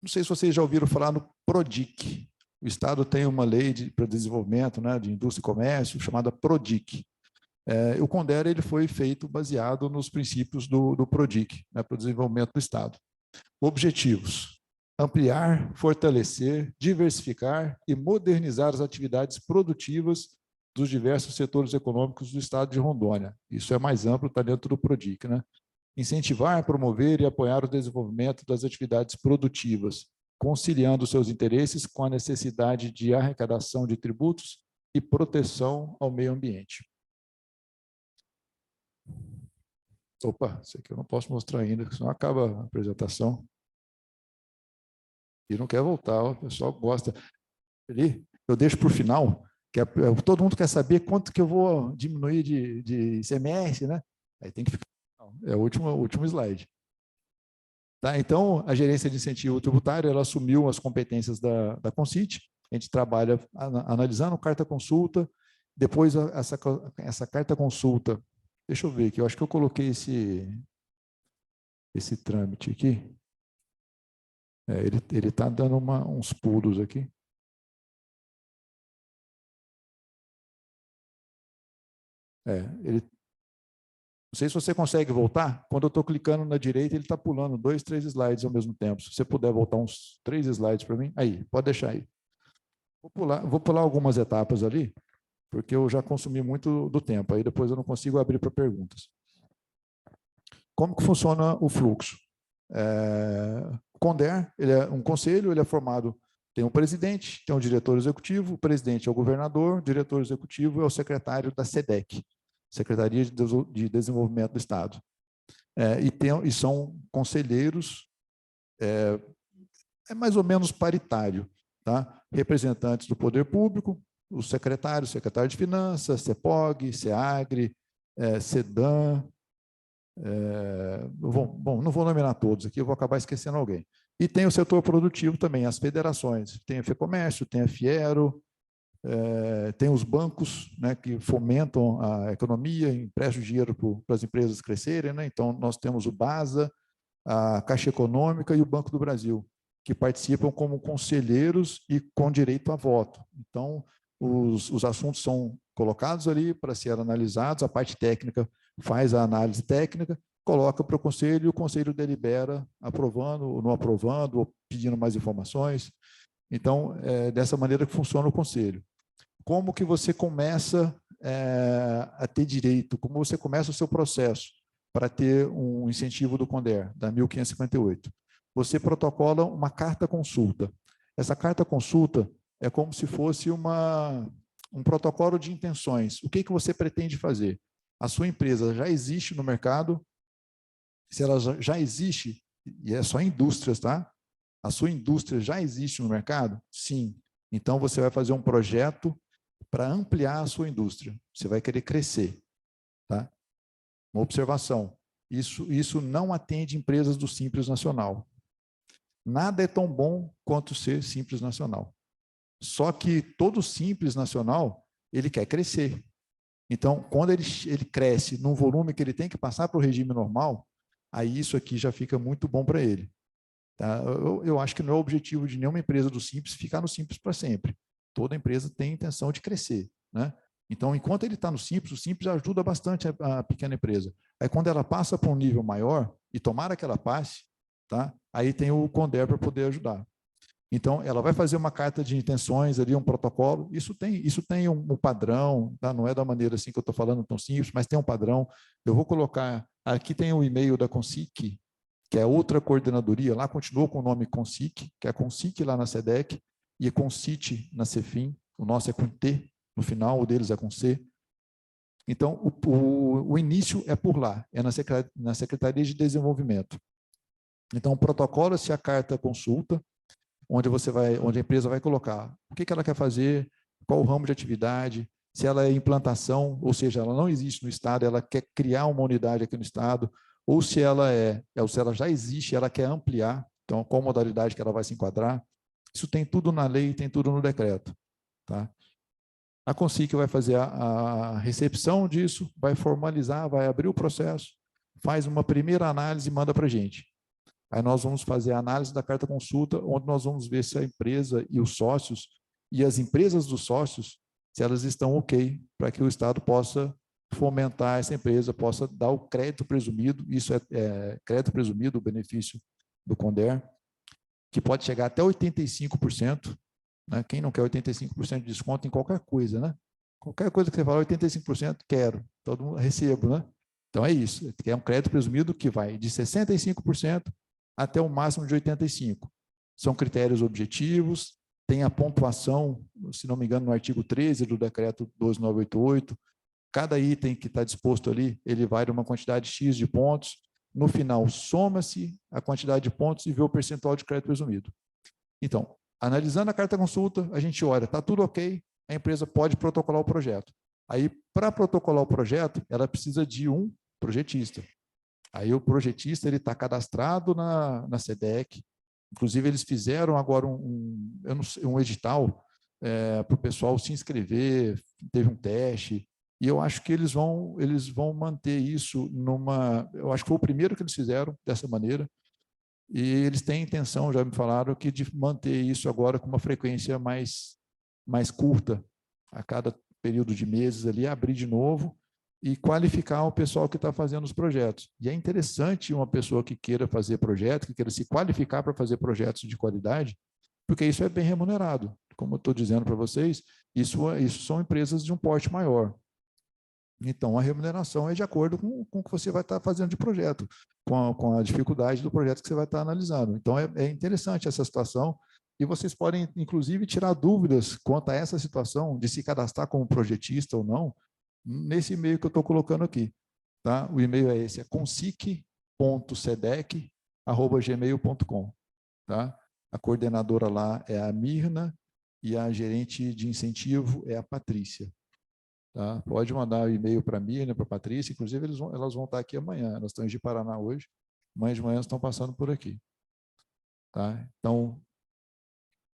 Não sei se vocês já ouviram falar no PRODIC. O Estado tem uma lei para desenvolvimento, né, de indústria e comércio, chamada PRODIC. O CONDER ele foi feito baseado nos princípios do PRODIC, né, para o desenvolvimento do Estado. Objetivos: ampliar, fortalecer, diversificar e modernizar as atividades produtivas dos diversos setores econômicos do Estado de Rondônia. Isso é mais amplo, está dentro do PRODIC, né? Incentivar, promover e apoiar o desenvolvimento das atividades produtivas, conciliando seus interesses com a necessidade de arrecadação de tributos e proteção ao meio ambiente. Opa, isso aqui eu não posso mostrar ainda, senão acaba a apresentação. E não quer voltar, o pessoal gosta. Ali, eu deixo para o final, que todo mundo quer saber quanto que eu vou diminuir de ICMS, né? Aí tem que ficar. É o último slide. Tá? Então, a gerência de incentivo tributário, ela assumiu as competências da CONCIT. A gente trabalha analisando carta consulta. Depois, essa carta consulta, deixa eu ver aqui, eu acho que eu coloquei esse trâmite aqui. Ele está dando uns pulos aqui. Não sei se você consegue voltar. Quando eu estou clicando na direita, ele está pulando 2, 3 slides ao mesmo tempo. Se você puder voltar uns 3 slides para mim. Aí, pode deixar aí. Vou pular algumas etapas ali, porque eu já consumi muito do tempo. Aí depois eu não consigo abrir para perguntas. Como que funciona o fluxo? O CONDER, ele é um conselho, ele é formado, tem um presidente, tem um diretor executivo, o presidente é o governador, o diretor executivo é o secretário da SEDEC, Secretaria de Desenvolvimento do Estado. E são conselheiros, é mais ou menos paritário, tá? Representantes do poder público, o secretário de Finanças, CEPOG, SEAGRE, SEDAM, bom, não vou nominar todos aqui, eu vou acabar esquecendo alguém. E tem o setor produtivo também, as federações, tem a FEComércio, tem a Fiero, tem os bancos, né, que fomentam a economia, emprestam dinheiro para as empresas crescerem, né? Então, nós temos o BASA, a Caixa Econômica e o Banco do Brasil, que participam como conselheiros e com direito a voto. Então, os assuntos são colocados ali para serem analisados, a parte técnica faz a análise técnica, coloca para o conselho e o conselho delibera, aprovando ou não aprovando, ou pedindo mais informações. Então, é dessa maneira que funciona o conselho. Como que você começa a ter direito, como você começa o seu processo para ter um incentivo do CONDER, da 1558? Você protocola uma carta consulta. Essa carta consulta é como se fosse um protocolo de intenções. O que você pretende fazer? A sua empresa já existe no mercado? Se ela já existe, e é só indústrias, tá? A sua indústria já existe no mercado? Sim. Então, você vai fazer um projeto para ampliar a sua indústria. Você vai querer crescer, tá? Uma observação. Isso não atende empresas do Simples Nacional. Nada é tão bom quanto ser Simples Nacional. Só que todo Simples Nacional, ele quer crescer. Então, quando ele cresce num volume que ele tem que passar para o regime normal, aí isso aqui já fica muito bom para ele. Tá? Eu acho que não é o objetivo de nenhuma empresa do Simples ficar no Simples para sempre. Toda empresa tem a intenção de crescer, né? Então, enquanto ele está no Simples, o Simples ajuda bastante a pequena empresa. Aí, quando ela passa para um nível maior, e tomara que ela passe, tá? Aí tem o CONDER para poder ajudar. Então, ela vai fazer uma carta de intenções ali, um protocolo. Isso tem um padrão, tá? Não é da maneira assim que eu estou falando tão simples, mas tem um padrão. Eu vou colocar, aqui tem o e-mail da CONSIC, que é outra coordenadoria, lá continua com o nome CONSIC, que é a CONSIC lá na SEDEC, e a CONCIT na CEFIM, o nosso é com T, no final o deles é com C. Então, o início é por lá, é na Secretaria de Desenvolvimento. Então, protocolo-se a carta consulta, onde a empresa vai colocar o que ela quer fazer, qual o ramo de atividade, se ela é implantação, ou seja, ela não existe no Estado, ela quer criar uma unidade aqui no Estado, ou se ela já existe, ela quer ampliar, então qual modalidade que ela vai se enquadrar. Isso tem tudo na lei, tem tudo no decreto. Tá? A CONSIC vai fazer a recepção disso, vai formalizar, vai abrir o processo, faz uma primeira análise e manda para a gente. Aí nós vamos fazer a análise da carta consulta, onde nós vamos ver se a empresa e os sócios, e as empresas dos sócios, se elas estão ok, para que o Estado possa fomentar essa empresa, possa dar o crédito presumido, isso é crédito presumido, o benefício do CONDER, que pode chegar até 85%, né? Quem não quer 85% de desconto em qualquer coisa, né? Qualquer coisa que você fala, 85%, quero, todo mundo recebo, né? Então é isso, é um crédito presumido que vai de 65% até o máximo de 85%. São critérios objetivos, tem a pontuação, se não me engano, no artigo 13 do decreto 12988, cada item que está disposto ali, ele vale uma quantidade X de pontos, no final soma-se a quantidade de pontos e vê o percentual de crédito presumido. Então, analisando a carta consulta, a gente olha, está tudo ok, a empresa pode protocolar o projeto. Aí, para protocolar o projeto, ela precisa de um projetista. Aí o projetista está cadastrado na SEDEC, inclusive eles fizeram agora um edital para o pessoal se inscrever, teve um teste, e eu acho que eles vão manter isso eu acho que foi o primeiro que eles fizeram dessa maneira, e eles têm a intenção, já me falaram, de manter isso agora com uma frequência mais curta, a cada período de meses ali, abrir de novo, e qualificar o pessoal que está fazendo os projetos. E é interessante uma pessoa que queira fazer projeto, que queira se qualificar para fazer projetos de qualidade, porque isso é bem remunerado. Como eu estou dizendo para vocês, isso são empresas de um porte maior. Então, a remuneração é de acordo com o que você vai estar fazendo de projeto, com a dificuldade do projeto que você vai estar analisando. Então, é interessante essa situação, e vocês podem, inclusive, tirar dúvidas quanto a essa situação de se cadastrar como projetista ou não, nesse e-mail que eu estou colocando aqui. Tá? O e-mail é esse, é consic.sedec@gmail.com. Tá? A coordenadora lá é a Mirna e a gerente de incentivo é a Patrícia. Tá? Pode mandar o e-mail para a Mirna, para a Patrícia, inclusive elas vão estar aqui amanhã, elas estão em Paraná hoje, mas de manhã estão passando por aqui. Tá? Então,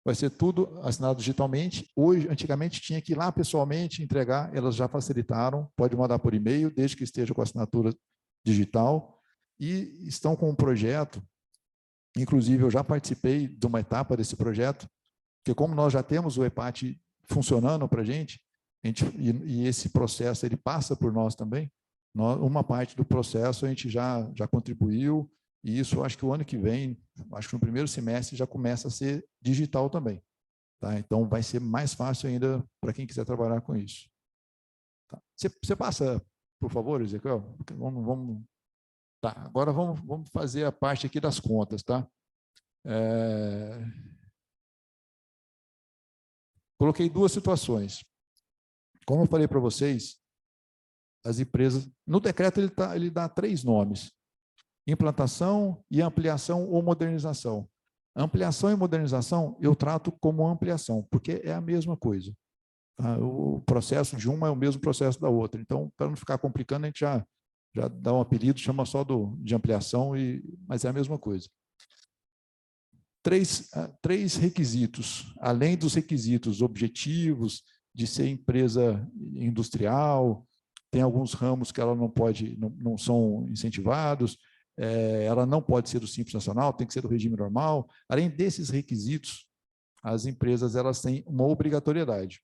vai ser tudo assinado digitalmente. Hoje, antigamente, tinha que ir lá pessoalmente entregar, elas já facilitaram, pode mandar por e-mail, desde que esteja com a assinatura digital, e estão com um projeto, inclusive eu já participei de uma etapa desse projeto, porque como nós já temos o EPAT funcionando para a gente, e esse processo ele passa por nós também, uma parte do processo a gente já contribuiu, e isso acho que o ano que vem, acho que no primeiro semestre já começa a ser digital também. Tá? Então vai ser mais fácil ainda para quem quiser trabalhar com isso. Tá? Você passa, por favor, Ezequiel? Vamos. Tá, agora vamos fazer a parte aqui das contas, tá? Coloquei duas situações. Como eu falei para vocês, as empresas... No decreto ele dá 3 nomes. Implantação e ampliação ou modernização. Ampliação e modernização eu trato como ampliação, porque é a mesma coisa. Tá? O processo de uma é o mesmo processo da outra. Então, para não ficar complicando, a gente já dá um apelido, chama só de ampliação, mas é a mesma coisa. Três requisitos, além dos requisitos objetivos, de ser empresa industrial, tem alguns ramos que ela não são incentivados, ela não pode ser do Simples Nacional, tem que ser do regime normal. Além desses requisitos, as empresas elas têm uma obrigatoriedade.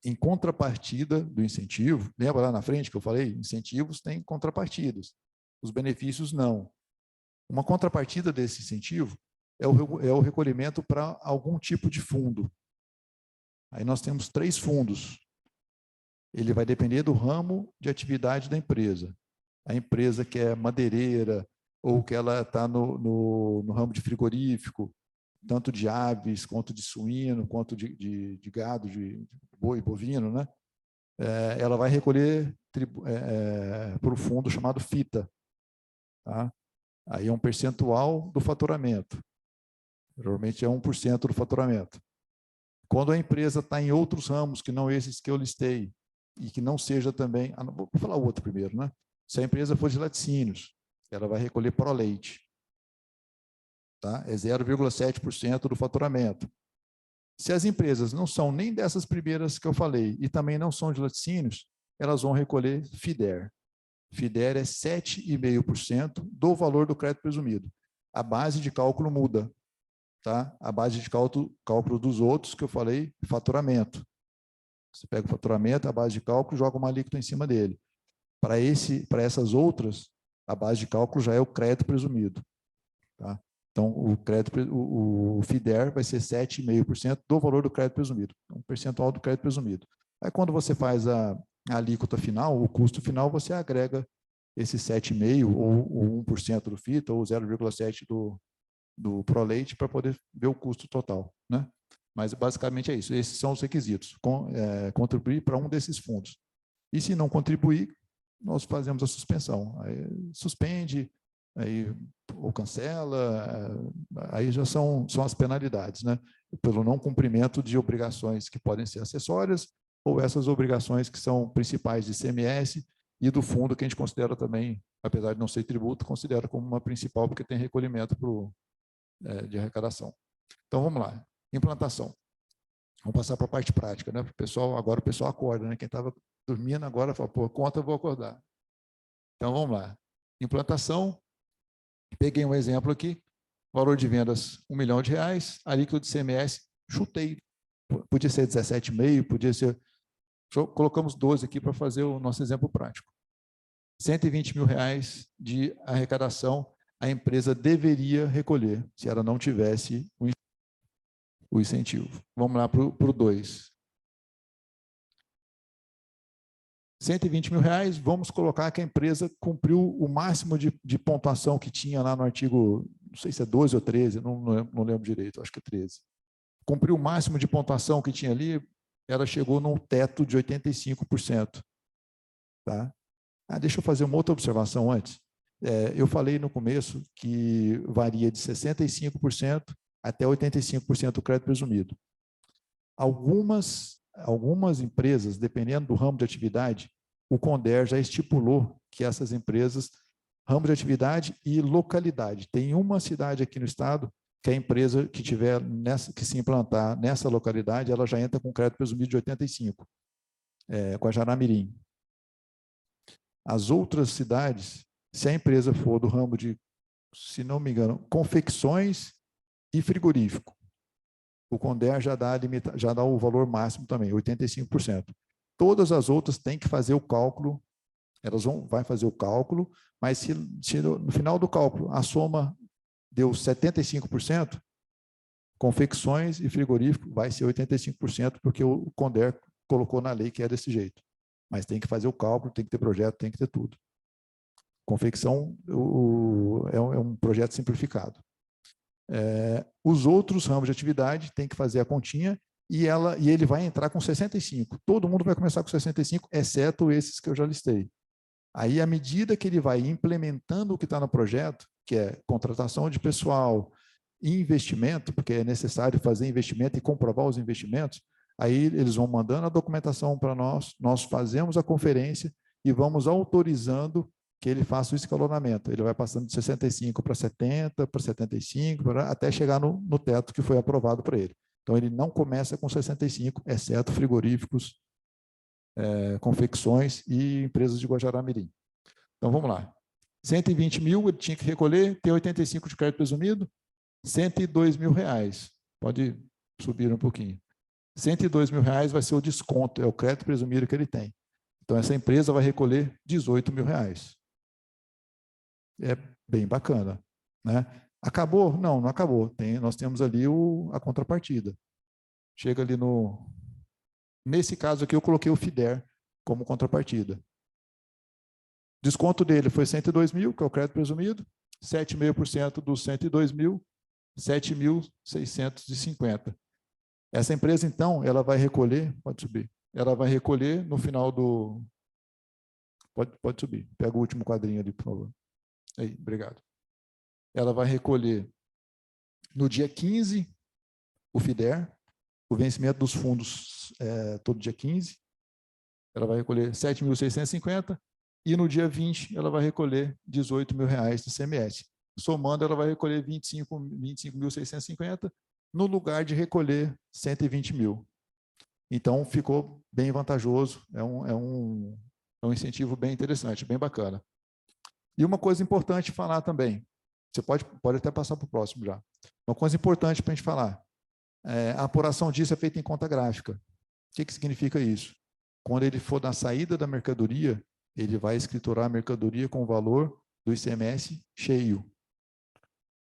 Em contrapartida do incentivo, lembra lá na frente que eu falei? Incentivos têm contrapartidas, os benefícios não. Uma contrapartida desse incentivo é o recolhimento para algum tipo de fundo. Aí nós temos 3 fundos. Ele vai depender do ramo de atividade da empresa. A empresa que é madeireira ou que ela está no ramo de frigorífico, tanto de aves, quanto de suíno, quanto de gado, de boi, bovino, né? Ela vai recolher para o fundo chamado FITA. Tá? Aí é um percentual do faturamento. Normalmente é 1% do faturamento. Quando a empresa está em outros ramos, que não esses que eu listei, e que não seja também... vou falar o outro primeiro, né? Se a empresa for de laticínios, ela vai recolher pró-leite. Tá? É 0,7% do faturamento. Se as empresas não são nem dessas primeiras que eu falei, e também não são de laticínios, elas vão recolher FIDER. FIDER é 7,5% do valor do crédito presumido. A base de cálculo muda. Tá? A base de cálculo dos outros, que eu falei, faturamento. Você pega o faturamento, a base de cálculo, joga uma alíquota em cima dele. Para essas outras, a base de cálculo já é o crédito presumido. Tá? Então, o FIDER vai ser 7,5% do valor do crédito presumido, um percentual do crédito presumido. Aí, quando você faz a alíquota final, o custo final, você agrega esse 7,5% ou 1% do FITA, ou 0,7% do pró-leite para poder ver o custo total, né? Mas basicamente é isso. Esses são os requisitos. Contribuir para um desses fundos. E se não contribuir, nós fazemos a suspensão. Aí suspende, aí ou cancela, aí já são as penalidades, né? Pelo não cumprimento de obrigações que podem ser acessórias ou essas obrigações que são principais de ICMS e do fundo que a gente considera também, apesar de não ser tributo, considera como uma principal porque tem recolhimento de arrecadação. Então, vamos lá. Implantação. Vamos passar para a parte prática, né? Agora o pessoal acorda, né? Quem estava dormindo agora fala, pô, conta, eu vou acordar. Então, vamos lá. Implantação. Peguei um exemplo aqui. Valor de vendas, R$1 milhão. Alíquota de ICMS, chutei. Podia ser 17,5, podia ser... Colocamos 12 aqui para fazer o nosso exemplo prático. R$120 mil de arrecadação a empresa deveria recolher, se ela não tivesse o incentivo. Vamos lá para o 2. R$120 mil, vamos colocar que a empresa cumpriu o máximo de pontuação que tinha lá no artigo, não sei se é 12 ou 13, não lembro direito, acho que é 13. Cumpriu o máximo de pontuação que tinha ali, ela chegou num teto de 85%. Tá? Deixa eu fazer uma outra observação antes. Eu falei no começo que varia de 65% até 85% do crédito presumido. Algumas empresas, dependendo do ramo de atividade, o CONDER já estipulou que essas empresas, ramo de atividade e localidade. Tem uma cidade aqui no estado que a empresa que se implantar nessa localidade, ela já entra com crédito presumido de 85%, Guajará-Mirim. As outras cidades, se a empresa for do ramo de, se não me engano, confecções e frigorífico, o CONDER já dá o valor máximo também, 85%. Todas as outras têm que fazer o cálculo, vai fazer o cálculo, mas se no final do cálculo a soma deu 75%, confecções e frigorífico vai ser 85%, porque o CONDER colocou na lei que é desse jeito. Mas tem que fazer o cálculo, tem que ter projeto, tem que ter tudo. Confecção é um projeto simplificado. Os outros ramos de atividade têm que fazer a continha e ele vai entrar com 65. Todo mundo vai começar com 65, exceto esses que eu já listei. Aí, à medida que ele vai implementando o que está no projeto, que é contratação de pessoal e investimento, porque é necessário fazer investimento e comprovar os investimentos, aí eles vão mandando a documentação para nós, nós fazemos a conferência e vamos autorizando que ele faça o escalonamento. Ele vai passando de 65 para 70, para 75, até chegar no teto que foi aprovado para ele. Então, ele não começa com 65, exceto frigoríficos, confecções e empresas de Guajará-Mirim. Então, vamos lá. 120 mil, ele tinha que recolher, ter 85 de crédito presumido, 102 mil reais. Pode subir um pouquinho. 102 mil reais vai ser o desconto, é o crédito presumido que ele tem. Então, essa empresa vai recolher 18 mil reais. É bem bacana, né? Acabou? Não, não acabou. Nós temos ali a contrapartida. Chega ali no... Nesse caso aqui, eu coloquei o FIDER como contrapartida. Desconto dele foi 102 mil, que é o crédito presumido, 7,5% dos 102 mil, 7.650. Essa empresa, então, ela vai recolher, pode subir, ela vai recolher no final do... Pode subir, pega o último quadrinho ali, por favor. Aí, obrigado. Ela vai recolher no dia 15 o FIDER, o vencimento dos fundos todo dia 15, ela vai recolher 7.650 e no dia 20 ela vai recolher 18 mil reais do ICMS. Somando, ela vai recolher 25.650 no lugar de recolher 120 mil. Então, ficou bem vantajoso, é um incentivo bem interessante, bem bacana. E uma coisa importante falar também, você pode até passar para o próximo já. Uma coisa importante para a gente falar, a apuração disso é feita em conta gráfica. O que significa isso? Quando ele for na saída da mercadoria, ele vai escriturar a mercadoria com o valor do ICMS cheio.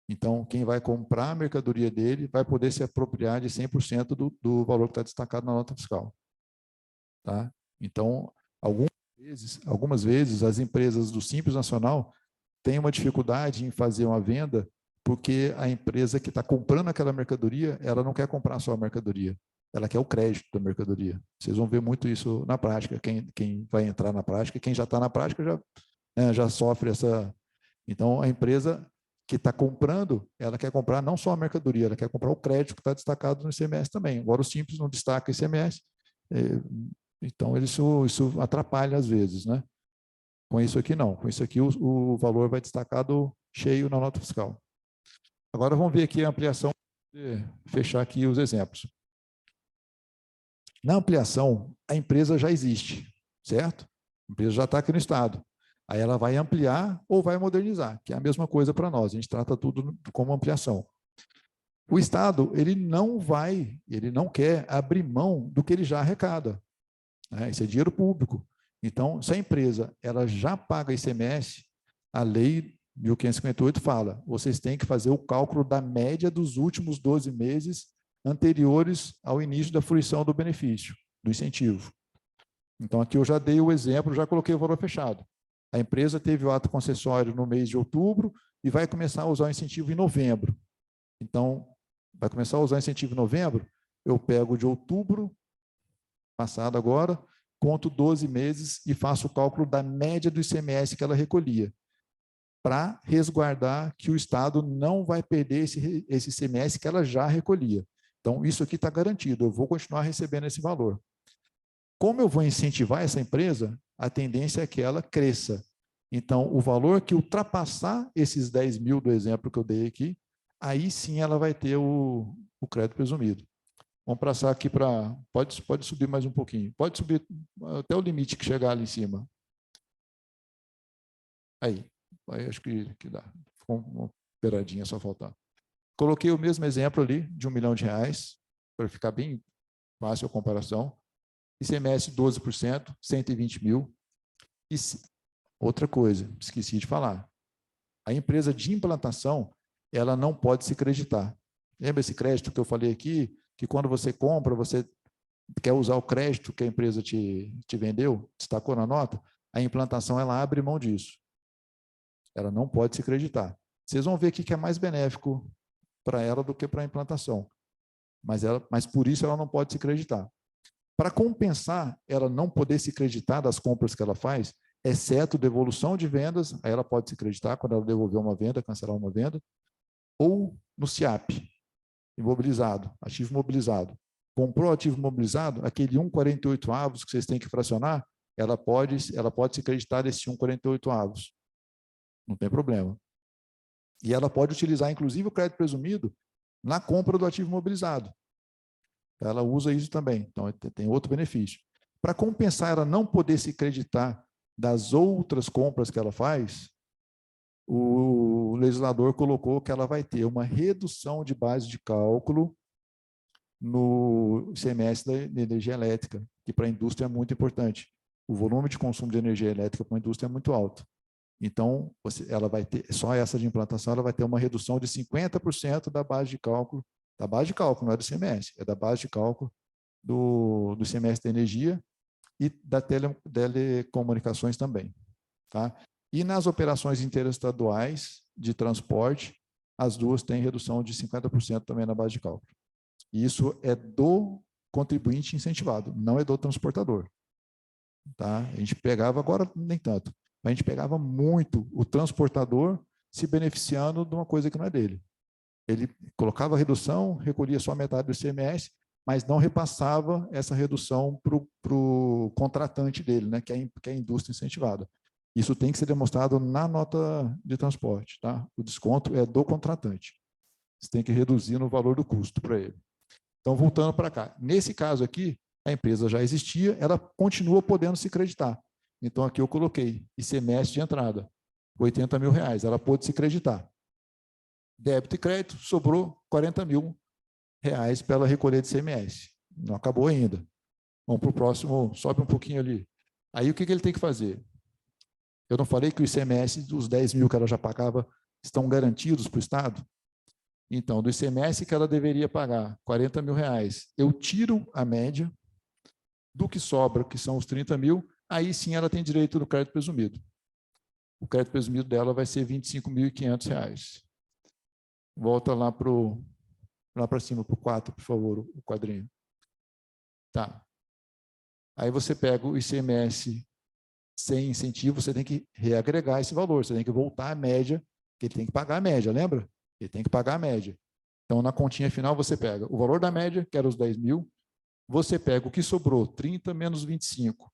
Então, quem vai comprar a mercadoria dele vai poder se apropriar de 100% do valor que está destacado na nota fiscal. Tá? Então, algumas vezes, as empresas do Simples Nacional têm uma dificuldade em fazer uma venda porque a empresa que está comprando aquela mercadoria, ela não quer comprar só a mercadoria, ela quer o crédito da mercadoria. Vocês vão ver muito isso na prática. Quem vai entrar na prática, quem já está na prática já sofre essa... Então, a empresa que está comprando, ela quer comprar não só a mercadoria, ela quer comprar o crédito que está destacado no ICMS também. Agora, o Simples não destaca ICMS, então isso atrapalha às vezes, né? Com isso aqui não, com isso aqui o valor vai destacado cheio na nota fiscal. Agora vamos ver aqui a ampliação, fechar aqui os exemplos. Na ampliação, a empresa já existe, certo? A empresa já está aqui no estado. Aí ela vai ampliar ou vai modernizar, que é a mesma coisa para nós, a gente trata tudo como ampliação. O estado, ele não quer abrir mão do que ele já arrecada. né? Isso é dinheiro público. Então, se a empresa ela já paga ICMS, a lei 1558 fala, vocês têm que fazer o cálculo da média dos últimos 12 meses anteriores ao início da fruição do benefício, do incentivo. Então, aqui eu já dei o exemplo, já coloquei o valor fechado. A empresa teve o ato concessório no mês de outubro e vai começar a usar o incentivo em novembro. Então, vai começar a usar o incentivo em novembro, eu pego de outubro, passado agora, conto 12 meses e faço o cálculo da média do ICMS que ela recolhia, para resguardar que o Estado não vai perder esse ICMS que ela já recolhia. Então, isso aqui está garantido, eu vou continuar recebendo esse valor. Como eu vou incentivar essa empresa, a tendência é que ela cresça. Então, o valor que ultrapassar esses 10 mil do exemplo que eu dei aqui, aí sim ela vai ter o crédito presumido. Vamos passar aqui para... Pode subir mais um pouquinho. Pode subir até o limite que chegar ali em cima. Aí acho que dá. Ficou uma peradinha, só faltar. Coloquei o mesmo exemplo ali, de R$1 milhão, para ficar bem fácil a comparação. ICMS 12%, 120 mil. E outra coisa, esqueci de falar. A empresa de implantação, ela não pode se creditar. Lembra esse crédito que eu falei aqui? Que quando você compra, você quer usar o crédito que a empresa te vendeu, destacou na nota, a implantação ela abre mão disso. Ela não pode se creditar. Vocês vão ver aqui que é mais benéfico para ela do que para a implantação. Mas por isso ela não pode se creditar. Para compensar ela não poder se creditar das compras que ela faz, exceto devolução de vendas, aí ela pode se creditar quando ela devolver uma venda, cancelar uma venda, ou no SIAP, imobilizado, ativo imobilizado. Comprou ativo imobilizado, aquele 1/48 que vocês têm que fracionar, ela pode se creditar desse 1/48. Não tem problema. E ela pode utilizar, inclusive, o crédito presumido na compra do ativo imobilizado. Ela usa isso também, então tem outro benefício. Para compensar ela não poder se creditar das outras compras que ela faz, o legislador colocou que ela vai ter uma redução de base de cálculo no ICMS da energia elétrica, que para a indústria é muito importante. O volume de consumo de energia elétrica para a indústria é muito alto. Então, ela vai ter, só essa de implantação, ela vai ter uma redução de 50% da base de cálculo, não é do ICMS, é da base de cálculo do ICMS da energia e da telecomunicações também. Tá? E nas operações interestaduais de transporte, as duas têm redução de 50% também na base de cálculo. E isso é do contribuinte incentivado, não é do transportador. Tá? A gente pegava, agora nem tanto, a gente pegava muito o transportador se beneficiando de uma coisa que não é dele. Ele colocava a redução, recolhia só metade do ICMS, mas não repassava essa redução para o contratante dele, né, que é a indústria incentivada. Isso tem que ser demonstrado na nota de transporte. Tá? O desconto é do contratante. Você tem que reduzir no valor do custo para ele. Então, voltando para cá. Nesse caso aqui, a empresa já existia, ela continua podendo se creditar. Então, aqui eu coloquei ICMS de entrada, R$80 mil, ela pôde se creditar. Débito e crédito, sobrou R$40 mil para ela recolher de ICMS. Não acabou ainda. Vamos para o próximo, sobe um pouquinho ali. Aí, o que ele tem que fazer? Eu não falei que o ICMS dos 10 mil que ela já pagava estão garantidos para o Estado? Então, do ICMS que ela deveria pagar, R$40 mil, eu tiro a média do que sobra, que são os 30 mil, aí sim ela tem direito do crédito presumido. O crédito presumido dela vai ser R$25.500. Volta lá para cima, para o 4, por favor, o quadrinho. Tá. Aí você pega o ICMS sem incentivo, você tem que reagregar esse valor, você tem que voltar à média, que ele tem que pagar a média, lembra? Ele tem que pagar a média. Então, na continha final, você pega o valor da média, que era os 10 mil, você pega o que sobrou, 30 menos 25.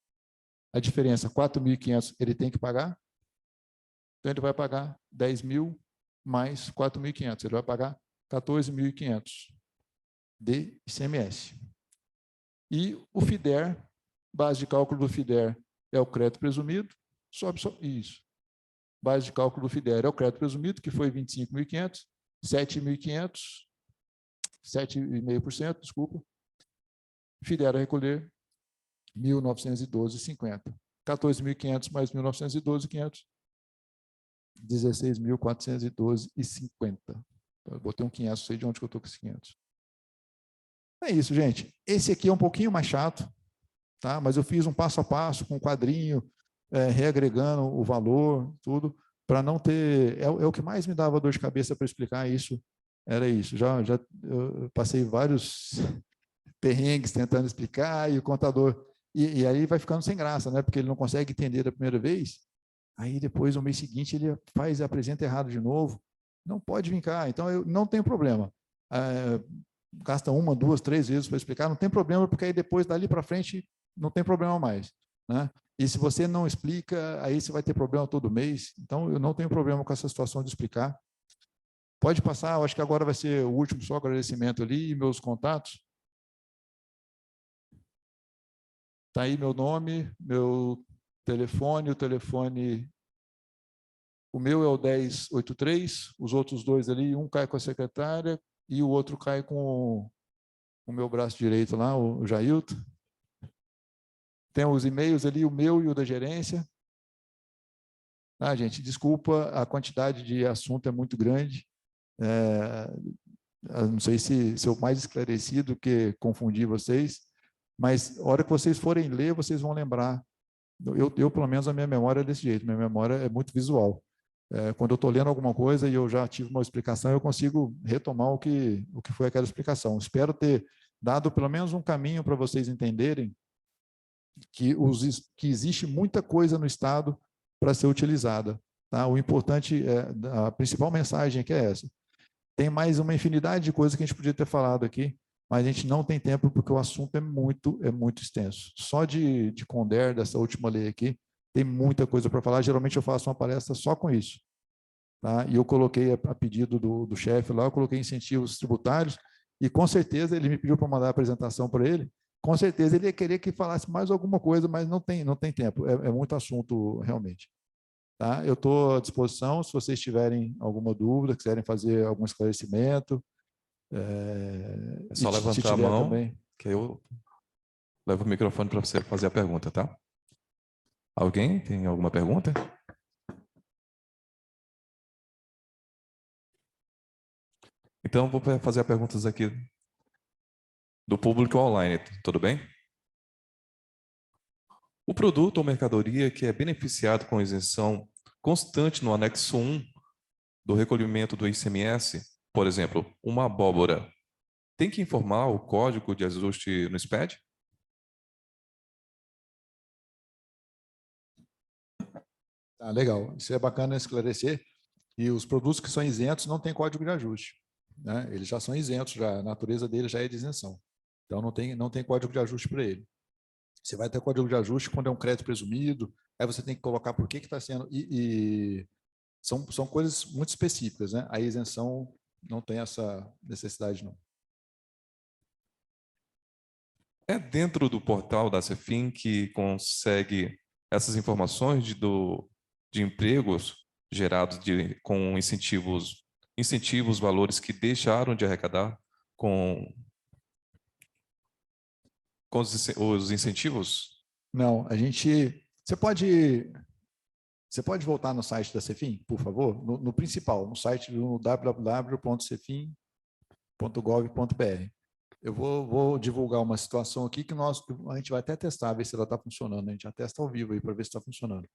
A diferença, 4.500, ele tem que pagar. Então, ele vai pagar 10 mil mais 4.500. Ele vai pagar 14.500 de ICMS. E o FIDER, base de cálculo do FIDER é o crédito presumido, sobe só isso. Base de cálculo do FIDER é o crédito presumido, que foi 25.500, 7.500, 7,5%, desculpa. FIDER a recolher 1.912,50. 14.500 mais 1.912, 500. 16.412,50. Eu botei um 500, não sei de onde que eu estou com esse 500. É isso, gente. Esse aqui é um pouquinho mais chato, tá? Mas eu fiz um passo a passo com um quadrinho, reagregando o valor, tudo, para não ter... É o que mais me dava dor de cabeça para explicar isso, era isso. Eu passei vários perrengues tentando explicar, e o contador... E aí vai ficando sem graça, né? Porque ele não consegue entender da primeira vez. Aí depois, no mês seguinte, ele apresenta errado de novo. Não pode vir cá. Então, eu não tenho problema. Gasta 1, 2, 3 vezes para explicar, não tem problema, porque aí depois, dali para frente, não tem problema mais, né? E se você não explica, aí você vai ter problema todo mês. Então, eu não tenho problema com essa situação de explicar. Pode passar, eu acho que agora vai ser o último só agradecimento ali, e meus contatos. Está aí meu nome, meu telefone, o meu é o 1083, os outros dois ali, um cai com a secretária e o outro cai com o meu braço direito lá, o Jailton. Tem os e-mails ali, o meu e o da gerência. Ah, gente, desculpa, a quantidade de assunto é muito grande. Não sei se eu mais esclarecido que confundi vocês, mas a hora que vocês forem ler, vocês vão lembrar. Eu pelo menos, a minha memória é desse jeito, minha memória é muito visual. Quando eu estou lendo alguma coisa e eu já tive uma explicação, eu consigo retomar o que foi aquela explicação. Espero ter dado pelo menos um caminho para vocês entenderem que existe muita coisa no Estado para ser utilizada. Tá? O importante, a principal mensagem aqui é essa. Tem mais uma infinidade de coisas que a gente podia ter falado aqui, mas a gente não tem tempo porque o assunto é muito extenso. Só de Conder, dessa última lei aqui, tem muita coisa para falar. Geralmente eu faço uma palestra só com isso. Tá? E eu coloquei, a pedido do chefe lá, eu coloquei incentivos tributários, e com certeza ele me pediu para mandar a apresentação para ele, com certeza ele ia querer que falasse mais alguma coisa, mas não tem tempo, é muito assunto realmente. Tá? Eu estou à disposição, se vocês tiverem alguma dúvida, quiserem fazer algum esclarecimento. É só levantar a mão, também, que eu levo o microfone para você fazer a pergunta, tá? Alguém tem alguma pergunta? Então, vou fazer as perguntas aqui do público online, tudo bem? O produto ou mercadoria que é beneficiado com isenção constante no anexo 1 do recolhimento do ICMS, por exemplo, uma abóbora, tem que informar o código de ajuste no SPED? Tá, legal, isso é bacana esclarecer. E os produtos que são isentos não têm código de ajuste, né? Eles já são isentos, a natureza deles já é de isenção. Então, não tem código de ajuste para ele. Você vai ter código de ajuste quando é um crédito presumido, aí você tem que colocar por que está sendo... São coisas muito específicas, né? A isenção não tem essa necessidade, não. É dentro do portal da Cefim que consegue essas informações de empregos gerados com incentivos, valores que deixaram de arrecadar com os incentivos? Não, você pode voltar no site da Cefim, por favor? No principal, no site do www.cefim.gov.br. Eu vou divulgar uma situação aqui que a gente vai até testar, ver se ela está funcionando. A gente já testa ao vivo aí para ver se está funcionando.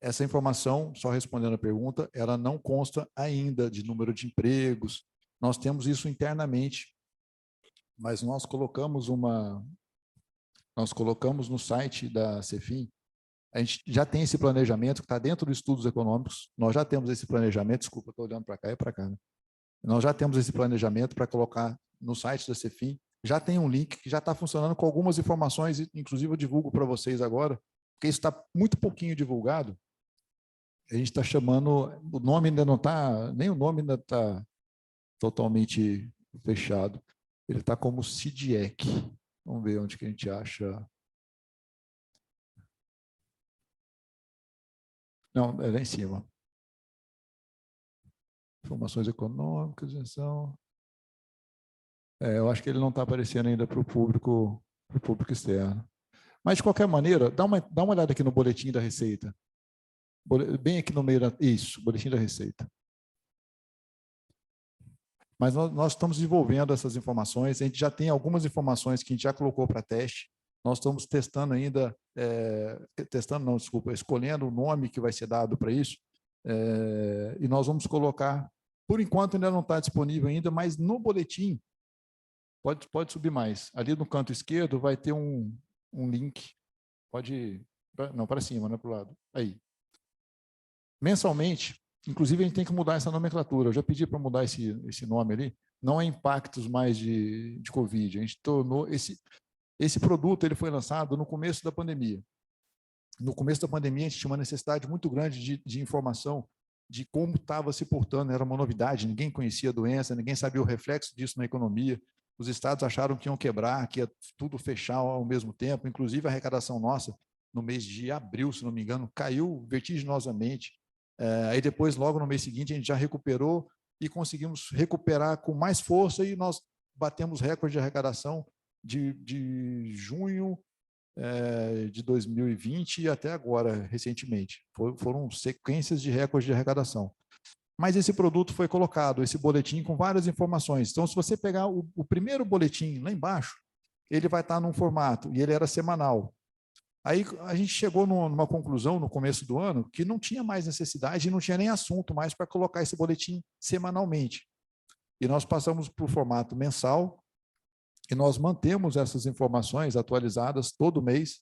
Essa informação, só respondendo a pergunta, ela não consta ainda de número de empregos. Nós temos isso internamente, mas nós colocamos no site da Cefim. A gente já tem esse planejamento que está dentro dos estudos econômicos. Nós já temos esse planejamento. Desculpa, estou olhando para cá e para cá, né? Nós já temos esse planejamento para colocar no site da Cefim. Já tem um link que já está funcionando com algumas informações, inclusive eu divulgo para vocês agora, porque isso está muito pouquinho divulgado. A gente está chamando, o nome ainda não está, nem o nome ainda está totalmente fechado. Ele está como CIDIEC. Vamos ver onde que a gente acha. Não, é lá em cima. Informações econômicas, isenção. Eu acho que ele não está aparecendo ainda para o público externo. Mas, de qualquer maneira, dá uma olhada aqui no boletim da Receita. Bem aqui no meio, isso, boletim da Receita. Mas nós estamos desenvolvendo essas informações, a gente já tem algumas informações que a gente já colocou para teste, nós estamos testando ainda, escolhendo o nome que vai ser dado para isso, e nós vamos colocar, por enquanto ainda não está disponível ainda, mas no boletim, pode subir mais, ali no canto esquerdo vai ter um link, não, para cima, não é para o lado, aí. Mensalmente, inclusive, a gente tem que mudar essa nomenclatura. Eu já pedi para mudar esse nome ali. Não é impactos mais de Covid. A gente tornou esse produto, ele foi lançado no começo da pandemia. No começo da pandemia, a gente tinha uma necessidade muito grande de informação de como estava se portando. Era uma novidade, ninguém conhecia a doença, ninguém sabia o reflexo disso na economia. Os estados acharam que iam quebrar, que ia tudo fechar ao mesmo tempo. Inclusive, a arrecadação nossa, no mês de abril, se não me engano, caiu vertiginosamente. Aí depois, logo no mês seguinte, a gente já recuperou e conseguimos recuperar com mais força e nós batemos recorde de arrecadação de junho de 2020 e até agora, recentemente. Foram sequências de recorde de arrecadação. Mas esse produto foi colocado, esse boletim com várias informações. Então, se você pegar o primeiro boletim lá embaixo, ele vai estar num formato, e ele era semanal. Aí a gente chegou numa conclusão no começo do ano que não tinha mais necessidade e não tinha nem assunto mais para colocar esse boletim semanalmente. E nós passamos para o formato mensal e nós mantemos essas informações atualizadas todo mês.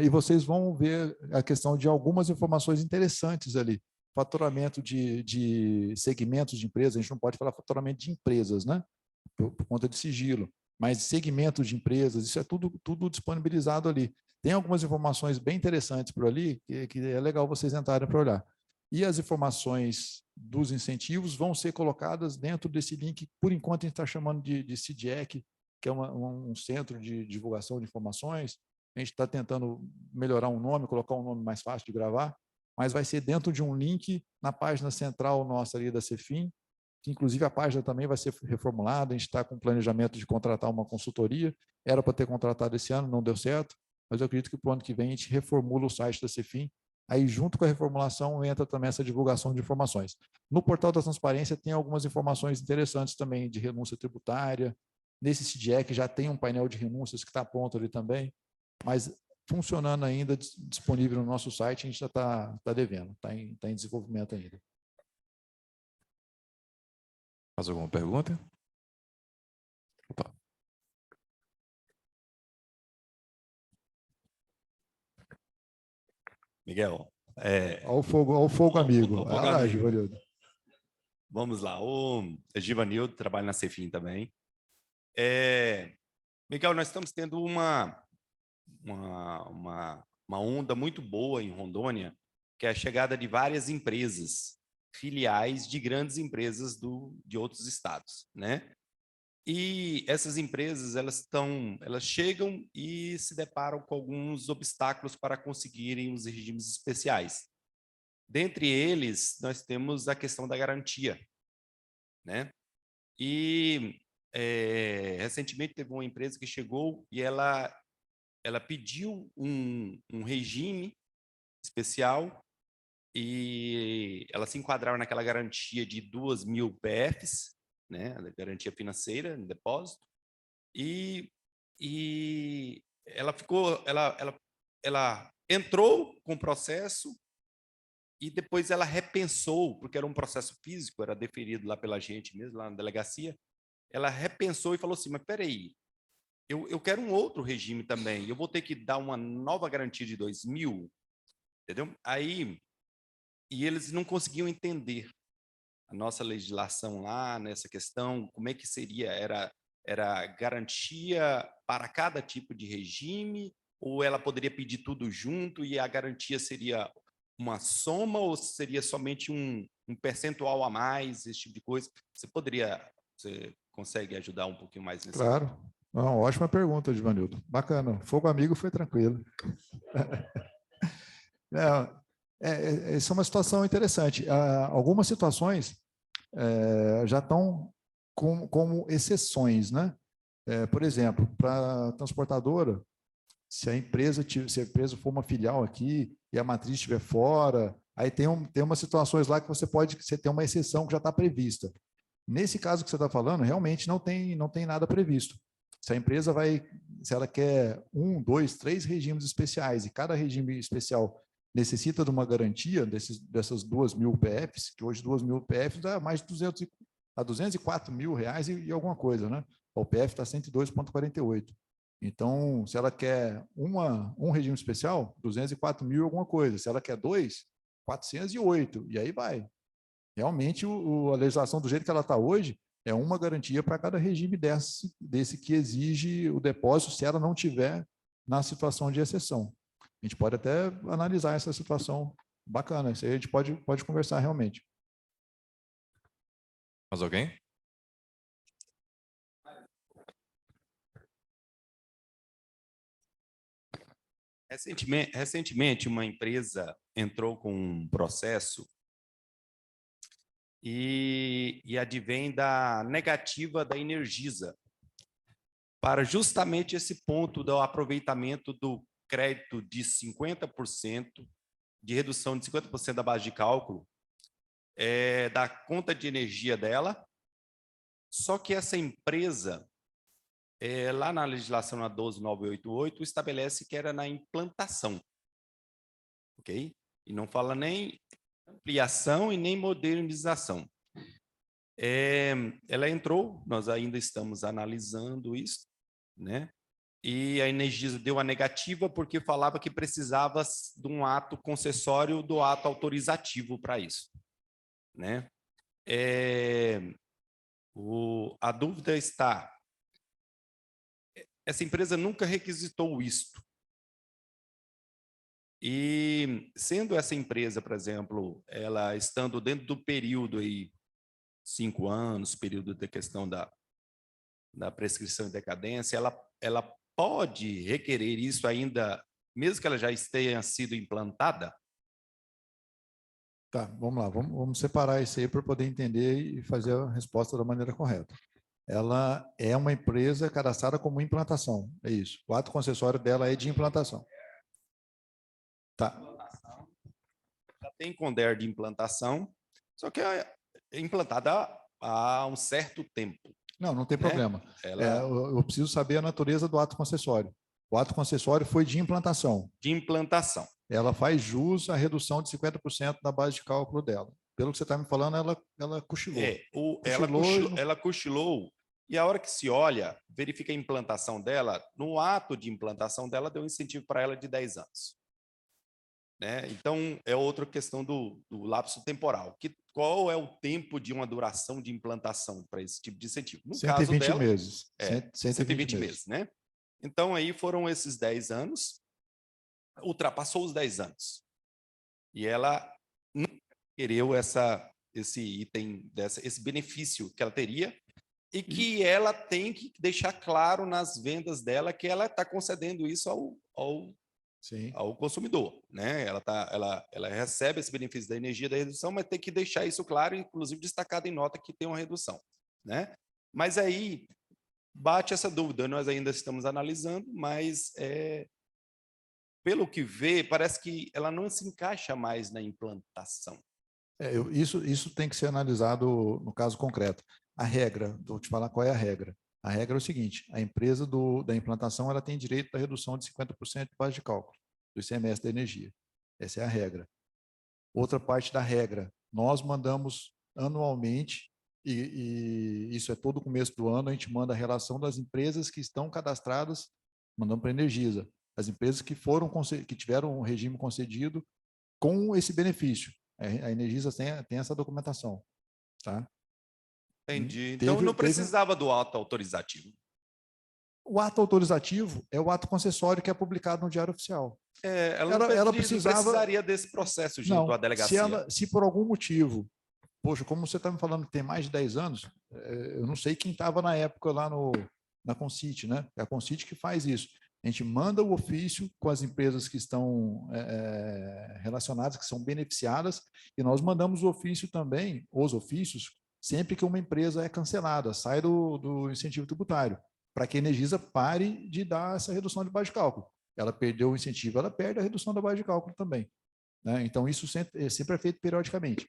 E vocês vão ver a questão de algumas informações interessantes ali. Faturamento de segmentos de empresas, a gente não pode falar faturamento de empresas, né? Por conta de sigilo. Mas segmentos de empresas, isso é tudo disponibilizado ali. Tem algumas informações bem interessantes por ali, que é legal vocês entrarem para olhar. E as informações dos incentivos vão ser colocadas dentro desse link, por enquanto a gente está chamando de CIDIEC, que é um centro de divulgação de informações. A gente está tentando melhorar um nome, colocar um nome mais fácil de gravar, mas vai ser dentro de um link na página central nossa ali da Cefim, que inclusive a página também vai ser reformulada, a gente está com planejamento de contratar uma consultoria, era para ter contratado esse ano, não deu certo, mas eu acredito que para o ano que vem a gente reformula o site da Cefim, aí junto com a reformulação entra também essa divulgação de informações. No portal da transparência tem algumas informações interessantes também de renúncia tributária, nesse CIDIEC já tem um painel de renúncias que está pronto ali também, mas funcionando ainda, disponível no nosso site, a gente já está devendo, está em desenvolvimento ainda. Mais alguma pergunta? Opa. Miguel. Ao fogo amigo. Ao fogo amigo. Vamos lá. O Givanildo trabalha na Cefim também. Miguel, nós estamos tendo uma onda muito boa em Rondônia, que é a chegada de várias empresas, filiais de grandes empresas de outros estados, né? E essas empresas, elas chegam e se deparam com alguns obstáculos para conseguirem os regimes especiais. Dentre eles, nós temos a questão da garantia, né? E recentemente teve uma empresa que chegou e ela pediu um regime especial e ela se enquadrava naquela garantia de 2.000 PFs, né, a garantia financeira, no depósito, e ela entrou com o processo e depois ela repensou, porque era um processo físico, era deferido lá pela gente mesmo, lá na delegacia, ela repensou e falou assim, mas peraí, eu quero um outro regime também, eu vou ter que dar uma nova garantia de 2.000, entendeu? Aí, e eles não conseguiam entender a nossa legislação lá nessa questão, como é que seria, era garantia para cada tipo de regime, ou ela poderia pedir tudo junto e a garantia seria uma soma ou seria somente um percentual a mais, esse tipo de coisa? Você consegue ajudar um pouquinho mais nesse? Claro. Não, ótima pergunta, Givanildo. Bacana. Fogo amigo foi tranquilo. Essa é uma situação interessante. Algumas situações já estão como exceções, né? Por exemplo, para a transportadora, se a empresa for uma filial aqui e a matriz estiver fora, aí tem umas situações lá que você tem uma exceção que já está prevista. Nesse caso que você está falando, realmente não tem nada previsto. Se a empresa se ela quer 1, 2, 3 regimes especiais e cada regime especial necessita de uma garantia dessas 2.000 UPFs, que hoje 2.000 UPFs dá mais de 204 mil reais e alguma coisa, né? A UPF está 102,48. Então, se ela quer um regime especial, 204 mil e alguma coisa. Se ela quer 2, 408. E aí vai. Realmente, a legislação do jeito que ela está hoje é uma garantia para cada regime desse que exige o depósito, se ela não tiver na situação de exceção. A gente pode até analisar essa situação bacana. Isso aí a gente pode conversar realmente. Mais alguém? Recentemente, uma empresa entrou com um processo e advém da negativa da Energisa para justamente esse ponto do aproveitamento do crédito de 50%, de redução de 50% da base de cálculo da conta de energia dela. Só que essa empresa, lá na legislação na 12988, estabelece que era na implantação, ok? E não fala nem ampliação e nem modernização. Ela entrou, nós ainda estamos analisando isso, né? E a Energisa deu a negativa porque falava que precisava de um ato concessório do ato autorizativo para isso, né? A dúvida está: essa empresa nunca requisitou isto. E sendo essa empresa, por exemplo, ela estando dentro do período aí, 5 anos, período da questão da prescrição e decadência, ela pode requerer isso ainda, mesmo que ela já tenha sido implantada? Tá, vamos lá, vamos separar isso aí para poder entender e fazer a resposta da maneira correta. Ela é uma empresa cadastrada como implantação, é isso. O ato concessório dela é de implantação. Tá. Já tem CONDER de implantação, só que é implantada há um certo tempo. Não tem problema. Ela... eu preciso saber a natureza do ato concessório. O ato concessório foi de implantação. De implantação. Ela faz jus à redução de 50% da base de cálculo dela. Pelo que você está me falando, ela cochilou. Ela cochilou, e a hora que se olha, verifica a implantação dela, no ato de implantação dela, deu um incentivo para ela de 10 anos. Né? Então, é outra questão do lapso temporal. Qual é o tempo de uma duração de implantação para esse tipo de incentivo? No 120 caso dela, meses. 120 meses, né? Então, aí foram esses 10 anos, ultrapassou os 10 anos. E ela não quereu esse item, esse benefício que ela teria, e que ela tem que deixar claro nas vendas dela que ela está concedendo isso ao consumidor, né? Ela recebe esse benefício da energia da redução, mas tem que deixar isso claro, inclusive destacado em nota que tem uma redução, né? Mas aí bate essa dúvida, nós ainda estamos analisando, mas pelo que vê, parece que ela não se encaixa mais na implantação. Isso tem que ser analisado no caso concreto. A regra, vou te falar qual é a regra. A regra é o seguinte: a empresa da implantação ela tem direito à redução de 50% de base de cálculo do ICMS da energia. Essa é a regra. Outra parte da regra, nós mandamos anualmente, e isso é todo começo do ano, a gente manda a relação das empresas que estão cadastradas, mandamos para a Energisa, as empresas que tiveram um regime concedido com esse benefício. A Energisa tem essa documentação. Tá? Entendi. Então, não precisava do ato autorizativo. O ato autorizativo é o ato concessório que é publicado no Diário Oficial. Ela precisaria desse processo junto à delegacia. Se por algum motivo, poxa, como você está me falando que tem mais de 10 anos, eu não sei quem estava na época lá na Concit, né? É a Concit que faz isso. A gente manda o ofício com as empresas que estão relacionadas, que são beneficiadas, e nós mandamos o ofício também, os ofícios, sempre que uma empresa é cancelada, sai do incentivo tributário, para que a Energisa pare de dar essa redução de base de cálculo. ela perdeu o incentivo, ela perde a redução da base de cálculo também, né? Então, isso sempre é feito periodicamente.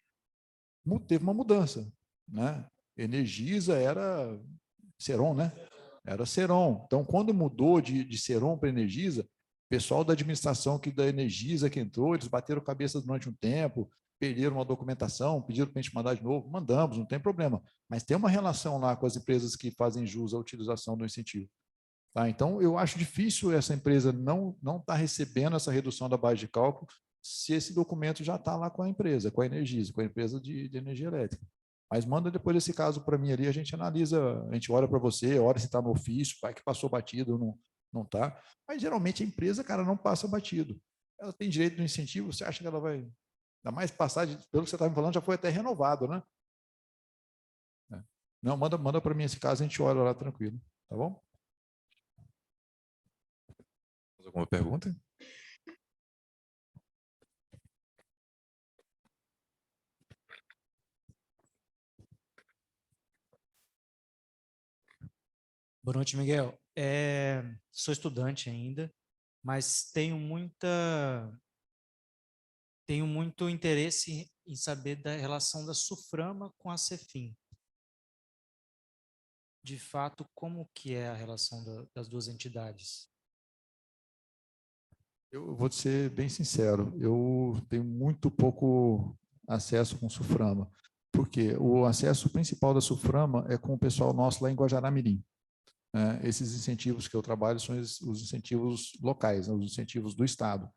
Teve uma mudança, né? Energisa era Seron, né? Era Seron. Então, quando mudou de Seron para Energisa, o pessoal da administração da Energisa que entrou, eles bateram cabeça durante um tempo, perderam uma documentação, pediram para a gente mandar de novo, mandamos, não tem problema. Mas tem uma relação lá com as empresas que fazem jus à utilização do incentivo. Tá? Então, eu acho difícil essa empresa não estar recebendo essa redução da base de cálculo se esse documento já está lá com a empresa, com a Energisa, com a empresa de energia elétrica. Mas manda depois esse caso para mim ali, a gente analisa, a gente olha para você, olha se está no ofício, vai que passou batido, não está. Mas geralmente a empresa, cara, não passa batido. Ela tem direito do incentivo, você acha que ela vai. Ainda mais passar, pelo que você está me falando, já foi até renovado, né? Não, manda para mim esse caso, a gente olha lá tranquilo, tá bom? Alguma pergunta? Boa noite, Miguel. Sou estudante ainda, mas tenho muito interesse em saber da relação da SUFRAMA com a CEFIM. De fato, como que é a relação das duas entidades? Eu vou ser bem sincero, eu tenho muito pouco acesso com o SUFRAMA, porque o acesso principal da SUFRAMA é com o pessoal nosso lá em Guajará-Mirim. Esses incentivos que eu trabalho são os incentivos locais, né, os incentivos do Estado.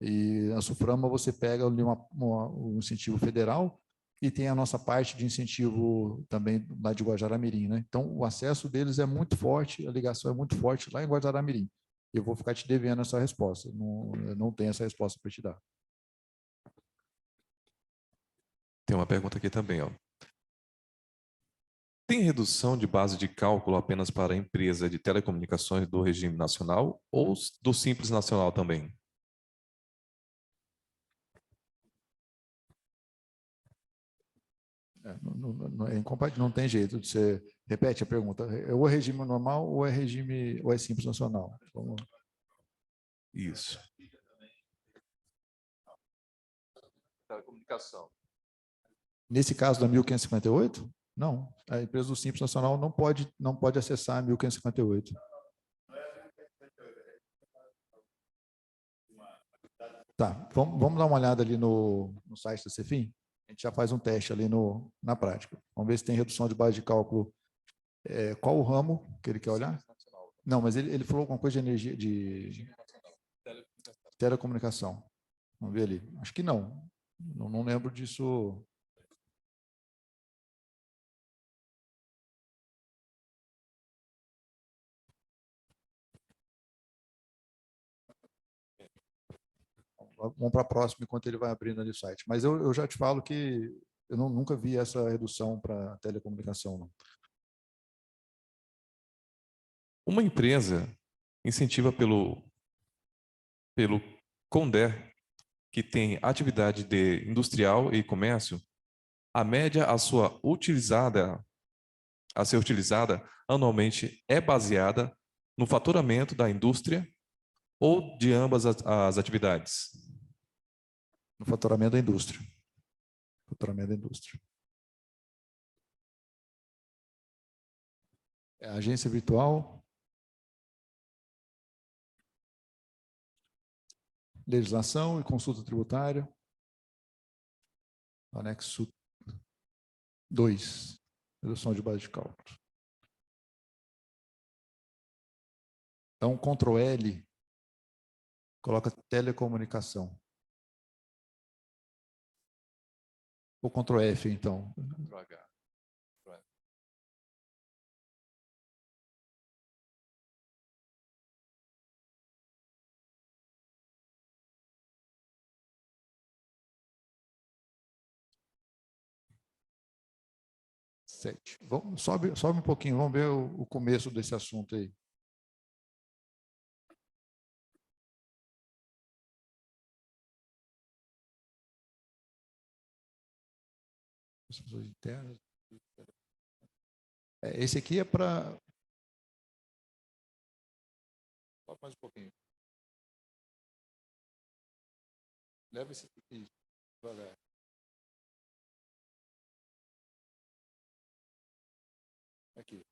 E a SUFRAMA você pega ali um incentivo federal e tem a nossa parte de incentivo também lá de Guajará-Mirim, né? Então, o acesso deles é muito forte, a ligação é muito forte lá em Guajará-Mirim. Eu vou ficar te devendo essa resposta, eu não tenho essa resposta para te dar. Tem uma pergunta aqui também, ó. Tem redução de base de cálculo apenas para a empresa de telecomunicações do regime nacional ou do Simples Nacional também? É incompatível, não tem jeito de você. Repete a pergunta. Ou é regime normal ou é Simples Nacional? Vamos. Isso. Telecomunicação. Nesse caso da 1558? Não. A empresa do Simples Nacional não pode acessar a 1558. Tá, vamos dar uma olhada ali no site da Cefim? A gente já faz um teste ali na prática. Vamos ver se tem redução de base de cálculo. Qual o ramo que ele quer olhar? Não, mas ele falou alguma coisa de energia, de telecomunicação. Vamos ver ali. Acho que não. Não lembro disso. Vamos para a próxima enquanto ele vai abrindo ali o site. Mas eu já te falo que eu nunca vi essa redução para telecomunicação, não. Uma empresa incentiva pelo CONDER, que tem atividade de industrial e comércio, a média a ser utilizada anualmente é baseada no faturamento da indústria ou de ambas as atividades? No faturamento da indústria. Faturamento da indústria. Agência virtual. Legislação e consulta tributária. Anexo 2. Redução de base de cálculo. Então, Ctrl L, coloca telecomunicação. Ou Ctrl F, então. Ctrl H. 7. Sobe um pouquinho, vamos ver o começo desse assunto aí. Internas. Esse aqui é para... Sobe mais um pouquinho. Leva esse devagar. Aqui.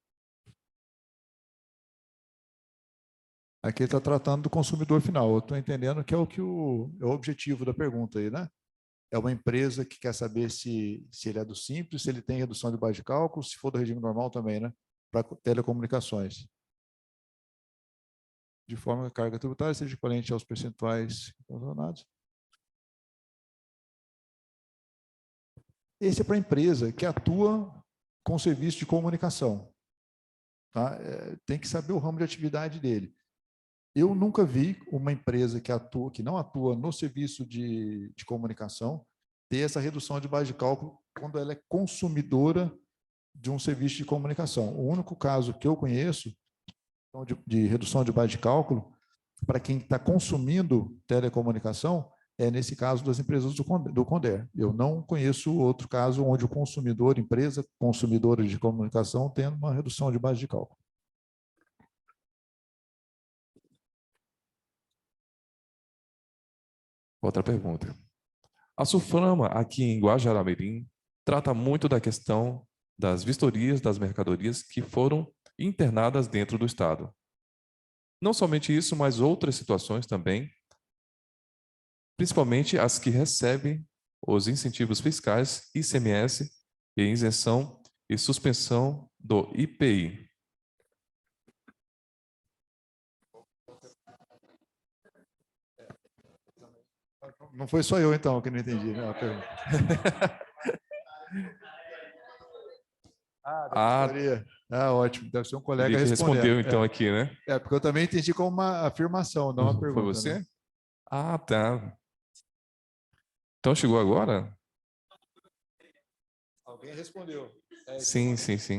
Aqui está tratando do consumidor final. Eu estou entendendo que é é o objetivo da pergunta aí, né? É uma empresa que quer saber se ele é do Simples, se ele tem redução de base de cálculo, se for do regime normal também, né? Para telecomunicações. De forma que a carga tributária seja equivalente aos percentuais relacionados. Esse é para a empresa que atua com serviço de comunicação. Tá? Tem que saber o ramo de atividade dele. Eu nunca vi uma empresa que não atua no serviço de comunicação ter essa redução de base de cálculo quando ela é consumidora de um serviço de comunicação. O único caso que eu conheço de redução de base de cálculo para quem está consumindo telecomunicação é nesse caso das empresas do Conder. Eu não conheço outro caso onde o consumidor, empresa consumidora de comunicação, tem uma redução de base de cálculo. Outra pergunta. A Sulframa, aqui em Guajará-Mirim, trata muito da questão das vistorias das mercadorias que foram internadas dentro do Estado. Não somente isso, mas outras situações também, principalmente as que recebem os incentivos fiscais, ICMS e isenção e suspensão do IPI. Não foi só eu, então, que não entendi, né? Ótimo. Deve ser um colega Ele que respondeu, respondendo. então, aqui, né? Porque eu também entendi como uma afirmação, não uma pergunta. Foi você? Né? Ah, tá. Então, chegou agora? Alguém respondeu. Sim. Isso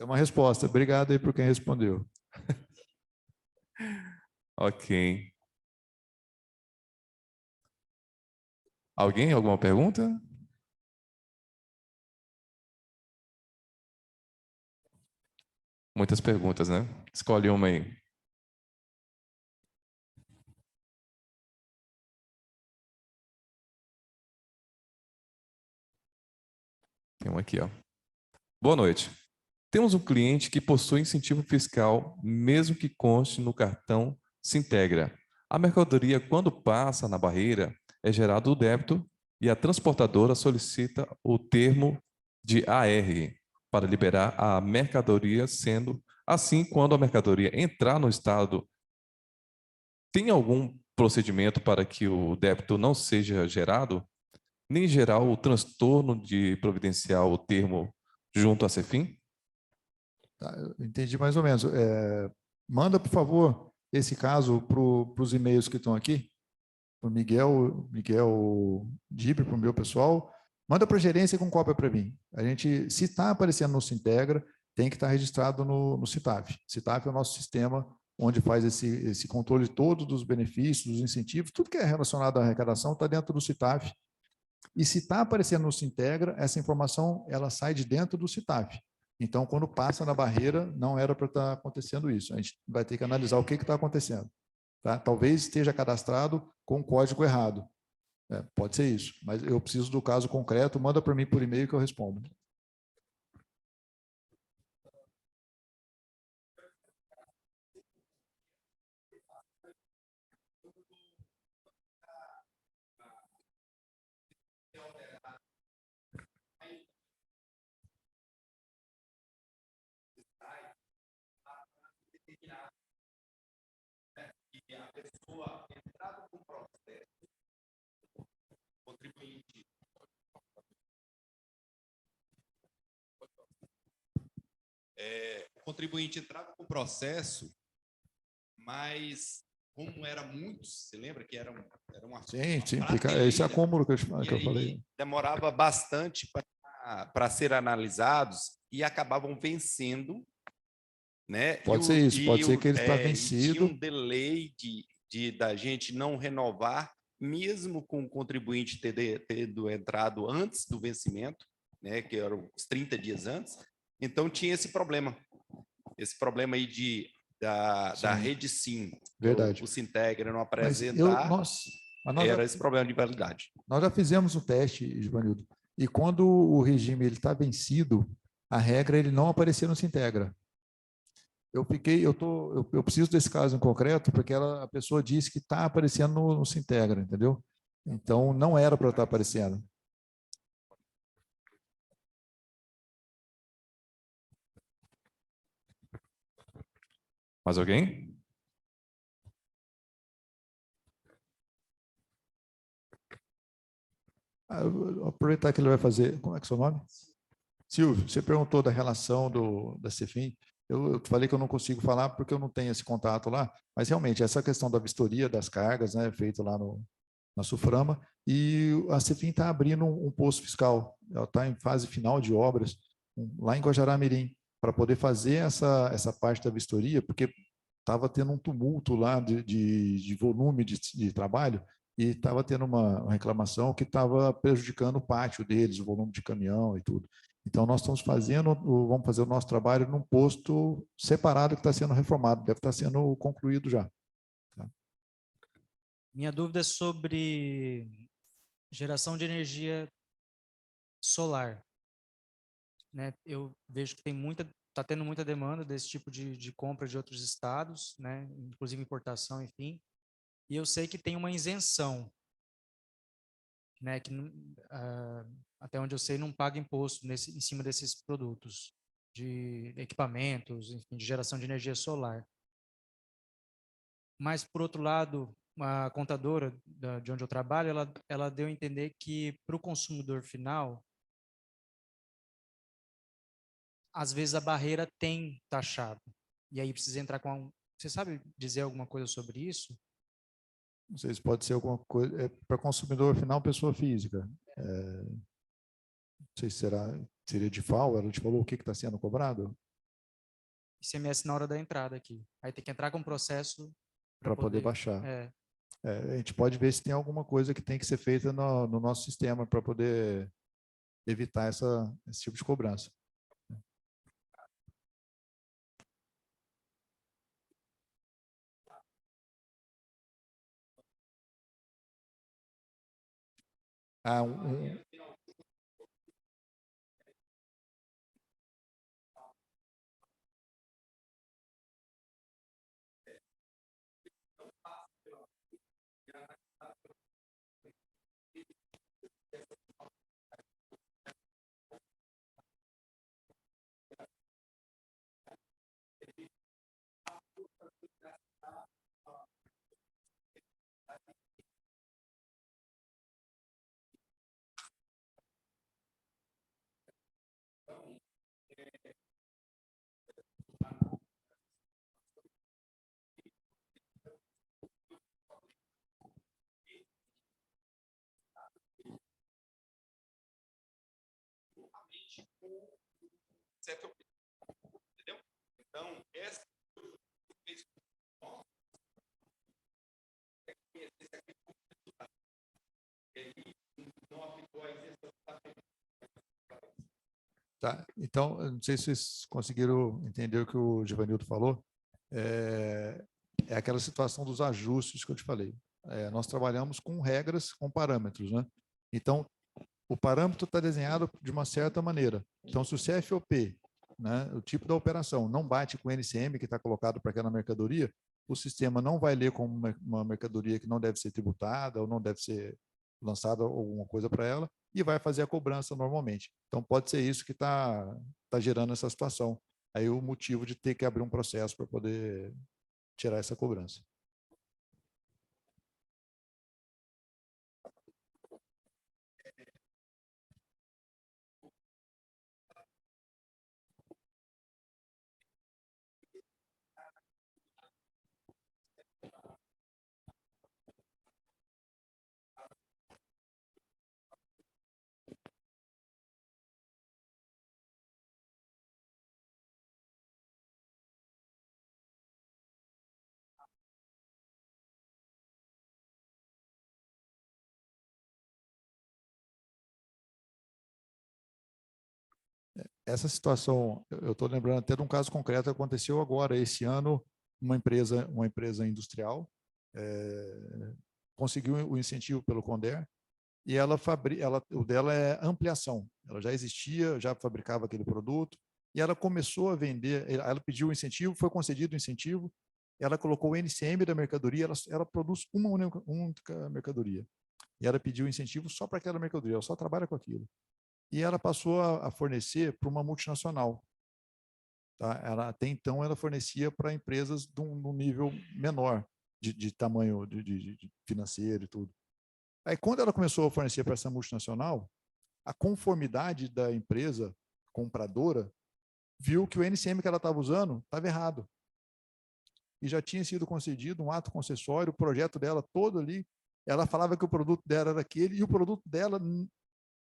é uma resposta. Obrigado aí por quem respondeu. Ok. Alguém? Alguma pergunta? Muitas perguntas, né? Escolhe uma aí. Tem uma aqui, ó. Boa noite. Temos um cliente que possui incentivo fiscal, mesmo que conste no cartão Sintegra. A mercadoria, quando passa na barreira, é gerado o débito e a transportadora solicita o termo de AR para liberar a mercadoria, sendo assim, quando a mercadoria entrar no estado, tem algum procedimento para que o débito não seja gerado? Nem gerar o transtorno de providenciar o termo junto à Cefim? Tá, eu entendi mais ou menos. Manda, por favor, esse caso para os e-mails que estão aqui, para o Miguel Dibre, para o meu pessoal. Manda para a gerência com cópia para mim. Se está aparecendo no Sintegra, tem que estar registrado no CITAF. CITAF é o nosso sistema onde faz esse controle todo dos benefícios, dos incentivos, tudo que é relacionado à arrecadação está dentro do CITAF. E se está aparecendo no Sintegra, essa informação ela sai de dentro do CITAF. Então, quando passa na barreira, não era para estar acontecendo isso. A gente vai ter que analisar o que está acontecendo. Tá? Talvez esteja cadastrado com o código errado. Pode ser isso, mas eu preciso do caso concreto, manda para mim por e-mail que eu respondo. E a pessoa entrava com o processo, contribuinte. O contribuinte entrava com o processo, mas como era muitos, você lembra que era uma Sim, esse acúmulo que eu falei. Demorava bastante para ser analisados e acabavam vencendo. Né? Pode ser isso, pode ser que ele está vencido. Tinha um delay da gente não renovar, mesmo com o contribuinte tendo entrado antes do vencimento, né? Que eram os 30 dias antes. Então, tinha esse problema aí da rede SIM. Verdade. O Sintegra não apresentar. Mas nós já- era esse problema de validade. Nós já fizemos um teste, Givanildo, e quando o regime está vencido, a regra ele não aparecer no Sintegra. Eu preciso desse caso em concreto, porque a pessoa disse que está aparecendo no Sintegra, entendeu? Então, não era para estar aparecendo. Mais alguém? Eu vou aproveitar que ele vai fazer. Como é que é o seu nome? Silvio, você perguntou da relação da Cefim. Eu falei que eu não consigo falar porque eu não tenho esse contato lá, mas realmente essa questão da vistoria das cargas, né, feita lá na Suframa, e a Cefim está abrindo um posto fiscal. Ela está em fase final de obras lá em Guajará-Mirim, para poder fazer essa parte da vistoria, porque estava tendo um tumulto lá de volume de trabalho e estava tendo uma reclamação que estava prejudicando o pátio deles, o volume de caminhão e tudo. Então, nós vamos fazer o nosso trabalho num posto separado que está sendo reformado, deve estar sendo concluído já. Tá? Minha dúvida é sobre geração de energia solar. Né? Eu vejo que está tendo muita demanda desse tipo de compra de outros estados, né? Inclusive importação, enfim. E eu sei que tem uma isenção, né? Que até onde eu sei não paga imposto em cima desses produtos de equipamentos, enfim, de geração de energia solar. Mas, por outro lado, a contadora de onde eu trabalho, ela deu a entender que para o consumidor final, às vezes a barreira tem taxado. E aí precisa entrar com... Você sabe dizer alguma coisa sobre isso? Não sei se pode ser alguma coisa. Para consumidor final, pessoa física. Não sei se seria de FAO, ela te falou o que está sendo cobrado? ICMS na hora da entrada aqui. Aí tem que entrar com um processo Para poder baixar. A gente pode ver se tem alguma coisa que tem que ser feita no nosso sistema para poder evitar esse tipo de cobrança. Entendeu? Então, essa ele não aplicou a isenção. Tá, então, eu não sei se vocês conseguiram entender o que o Givanildo falou. É aquela situação dos ajustes que eu te falei. Nós trabalhamos com regras, com parâmetros, né? Então, o parâmetro está desenhado de uma certa maneira. Então, se o CFOP, né, o tipo da operação, não bate com o NCM que está colocado para aquela mercadoria, o sistema não vai ler como uma mercadoria que não deve ser tributada ou não deve ser lançada alguma coisa para ela e vai fazer a cobrança normalmente. Então, pode ser isso que está gerando essa situação. Aí o motivo de ter que abrir um processo para poder tirar essa cobrança. Essa situação, eu estou lembrando até de um caso concreto que aconteceu agora, esse ano, uma empresa industrial conseguiu o incentivo pelo CONDER, e o dela é ampliação. Ela já existia, já fabricava aquele produto, e ela começou a vender, ela pediu o incentivo, foi concedido o incentivo, ela colocou o NCM da mercadoria, ela produz uma única mercadoria. E ela pediu incentivo só para aquela mercadoria, ela só trabalha com aquilo. E ela passou a fornecer para uma multinacional. Tá? Até então, ela fornecia para empresas de um nível menor, de tamanho de financeiro e tudo. Aí, quando ela começou a fornecer para essa multinacional, a conformidade da empresa compradora viu que o NCM que ela estava usando estava errado. E já tinha sido concedido um ato concessório, o projeto dela todo ali, ela falava que o produto dela era aquele, e o produto dela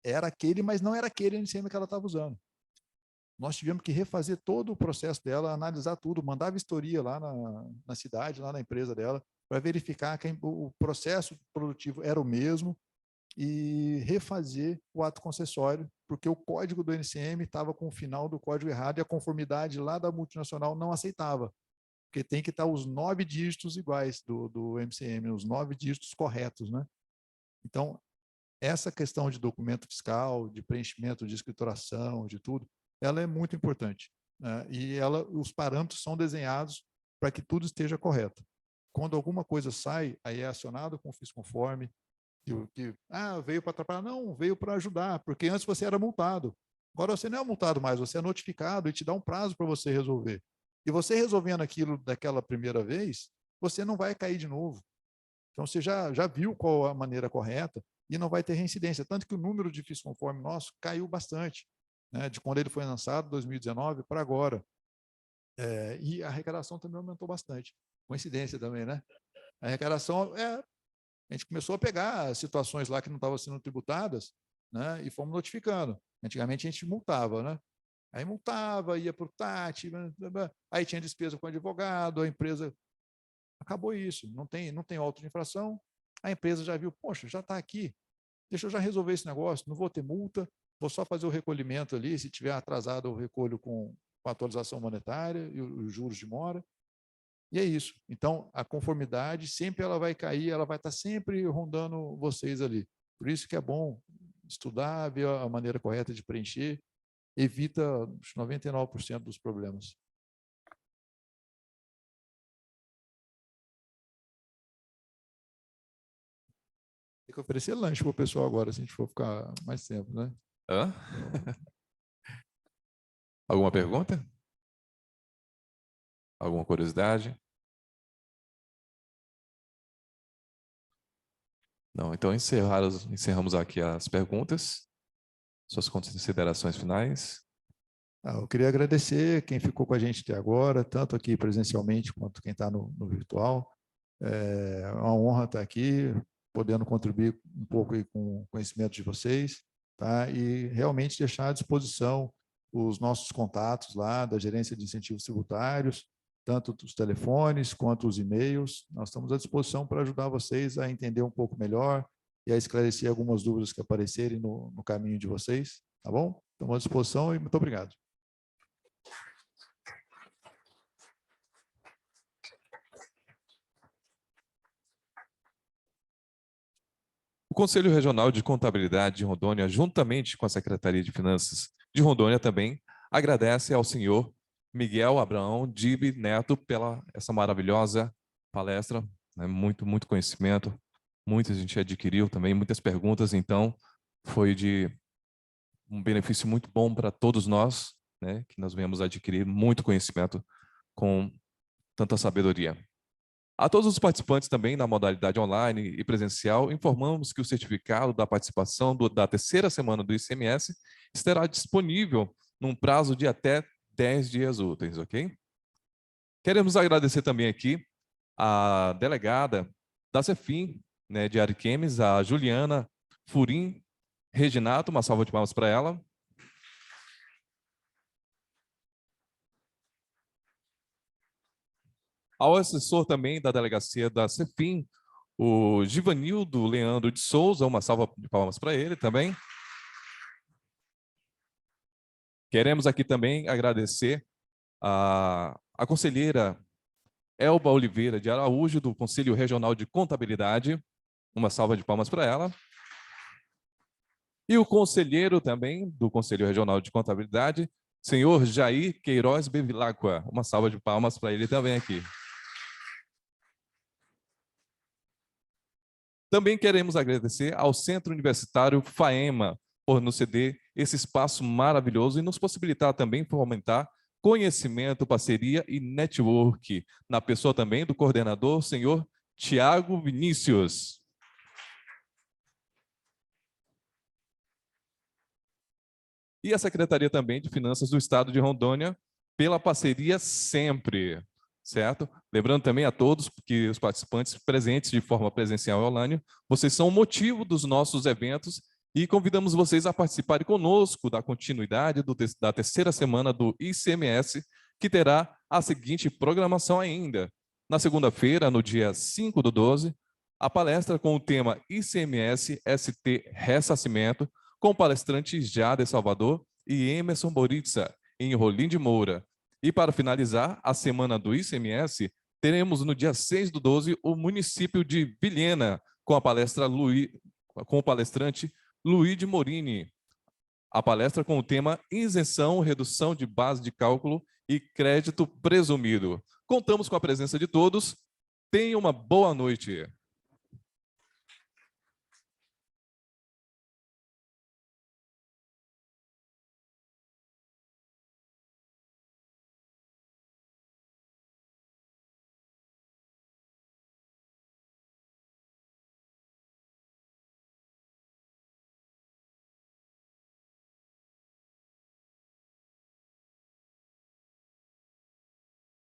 era aquele, mas não era aquele NCM que ela estava usando. Nós tivemos que refazer todo o processo dela, analisar tudo, mandar vistoria lá na cidade, lá na empresa dela, para verificar que o processo produtivo era o mesmo e refazer o ato concessório, porque o código do NCM estava com o final do código errado e a conformidade lá da multinacional não aceitava, porque tem que estar os 9 dígitos iguais do MCM, os 9 dígitos corretos, né? Então, essa questão de documento fiscal, de preenchimento de escrituração, de tudo, ela é muito importante, né? E os parâmetros são desenhados para que tudo esteja correto. Quando alguma coisa sai, aí é acionado com o fisconforme, veio para atrapalhar. Não, veio para ajudar, porque antes você era multado. Agora você não é multado mais, você é notificado e te dá um prazo para você resolver. E você resolvendo aquilo daquela primeira vez, você não vai cair de novo. Então, você já viu qual a maneira correta e não vai ter reincidência. Tanto que o número de fisconforme nosso caiu bastante, né, de quando ele foi lançado, 2019, para agora. E a arrecadação também aumentou bastante. Coincidência também, né? A arrecadação, a gente começou a pegar situações lá que não estavam sendo tributadas, né, e fomos notificando. Antigamente a gente multava, né? Aí multava, ia para o TAT, aí tinha despesa com advogado, a empresa... Acabou isso, não tem auto de infração, a empresa já viu, poxa, já está aqui, deixa eu já resolver esse negócio, não vou ter multa, vou só fazer o recolhimento ali, se tiver atrasado eu recolho com a atualização monetária e os juros de mora, e é isso. Então, a conformidade sempre ela vai cair, ela vai estar sempre rondando vocês ali. Por isso que é bom estudar, ver a maneira correta de preencher, evita 99% dos problemas. Tem que oferecer lanche para o pessoal agora, se a gente for ficar mais tempo, né? Hã? Alguma pergunta? Alguma curiosidade? Não, então encerramos aqui as perguntas. Suas considerações finais. Eu queria agradecer quem ficou com a gente até agora, tanto aqui presencialmente quanto quem está no virtual. É uma honra estar aqui, podendo contribuir um pouco aí com o conhecimento de vocês, tá? E realmente deixar à disposição os nossos contatos lá da Gerência de Incentivos Tributários, tanto os telefones quanto os e-mails. Nós estamos à disposição para ajudar vocês a entender um pouco melhor e a esclarecer algumas dúvidas que aparecerem no caminho de vocês, tá bom? Estamos à disposição e muito obrigado. O Conselho Regional de Contabilidade de Rondônia, juntamente com a Secretaria de Finanças de Rondônia também, agradece ao senhor Miguel Abraão Dibe Neto pela essa maravilhosa palestra, né? Muito conhecimento, muita gente adquiriu também, muitas perguntas, então foi de um benefício muito bom para todos nós, né? Que nós venhamos adquirir muito conhecimento com tanta sabedoria. A todos os participantes também na modalidade online e presencial, informamos que o certificado da participação da terceira semana do ICMS estará disponível num prazo de até 10 dias úteis, ok? Queremos agradecer também aqui a delegada da Cefim, né, de Ariquemes, a Juliana Furim Reginato, uma salva de palmas para ela. Ao assessor também da delegacia da Cefim, o Givanildo Leandro de Souza, uma salva de palmas para ele também. Queremos aqui também agradecer a conselheira Elba Oliveira de Araújo, do Conselho Regional de Contabilidade, Uma salva de palmas para ela. E o conselheiro também, do Conselho Regional de Contabilidade, senhor Jair Queiroz Bevilacqua. Uma salva de palmas para ele também aqui. Também queremos agradecer ao Centro Universitário FAEMA por nos ceder esse espaço maravilhoso e nos possibilitar também fomentar conhecimento, parceria e network, na pessoa também do coordenador, senhor Tiago Vinícius. E a Secretaria também de Finanças do Estado de Rondônia, pela parceria sempre, certo? Lembrando também a todos que os participantes presentes de forma presencial e online, vocês são o motivo dos nossos eventos e convidamos vocês a participarem conosco da continuidade da terceira semana do ICMS, que terá a seguinte programação ainda. Na segunda-feira, no dia 5/12, a palestra com o tema ICMS ST Ressarcimento, com palestrantes Jade Salvador e Emerson Boritza, em Rolim de Moura. E para finalizar a semana do ICMS, teremos no dia 6/12 o município de Vilhena, com a palestra com o palestrante Luiz de Morini. A palestra com o tema Isenção, Redução de Base de Cálculo e Crédito Presumido. Contamos com a presença de todos. Tenham uma boa noite.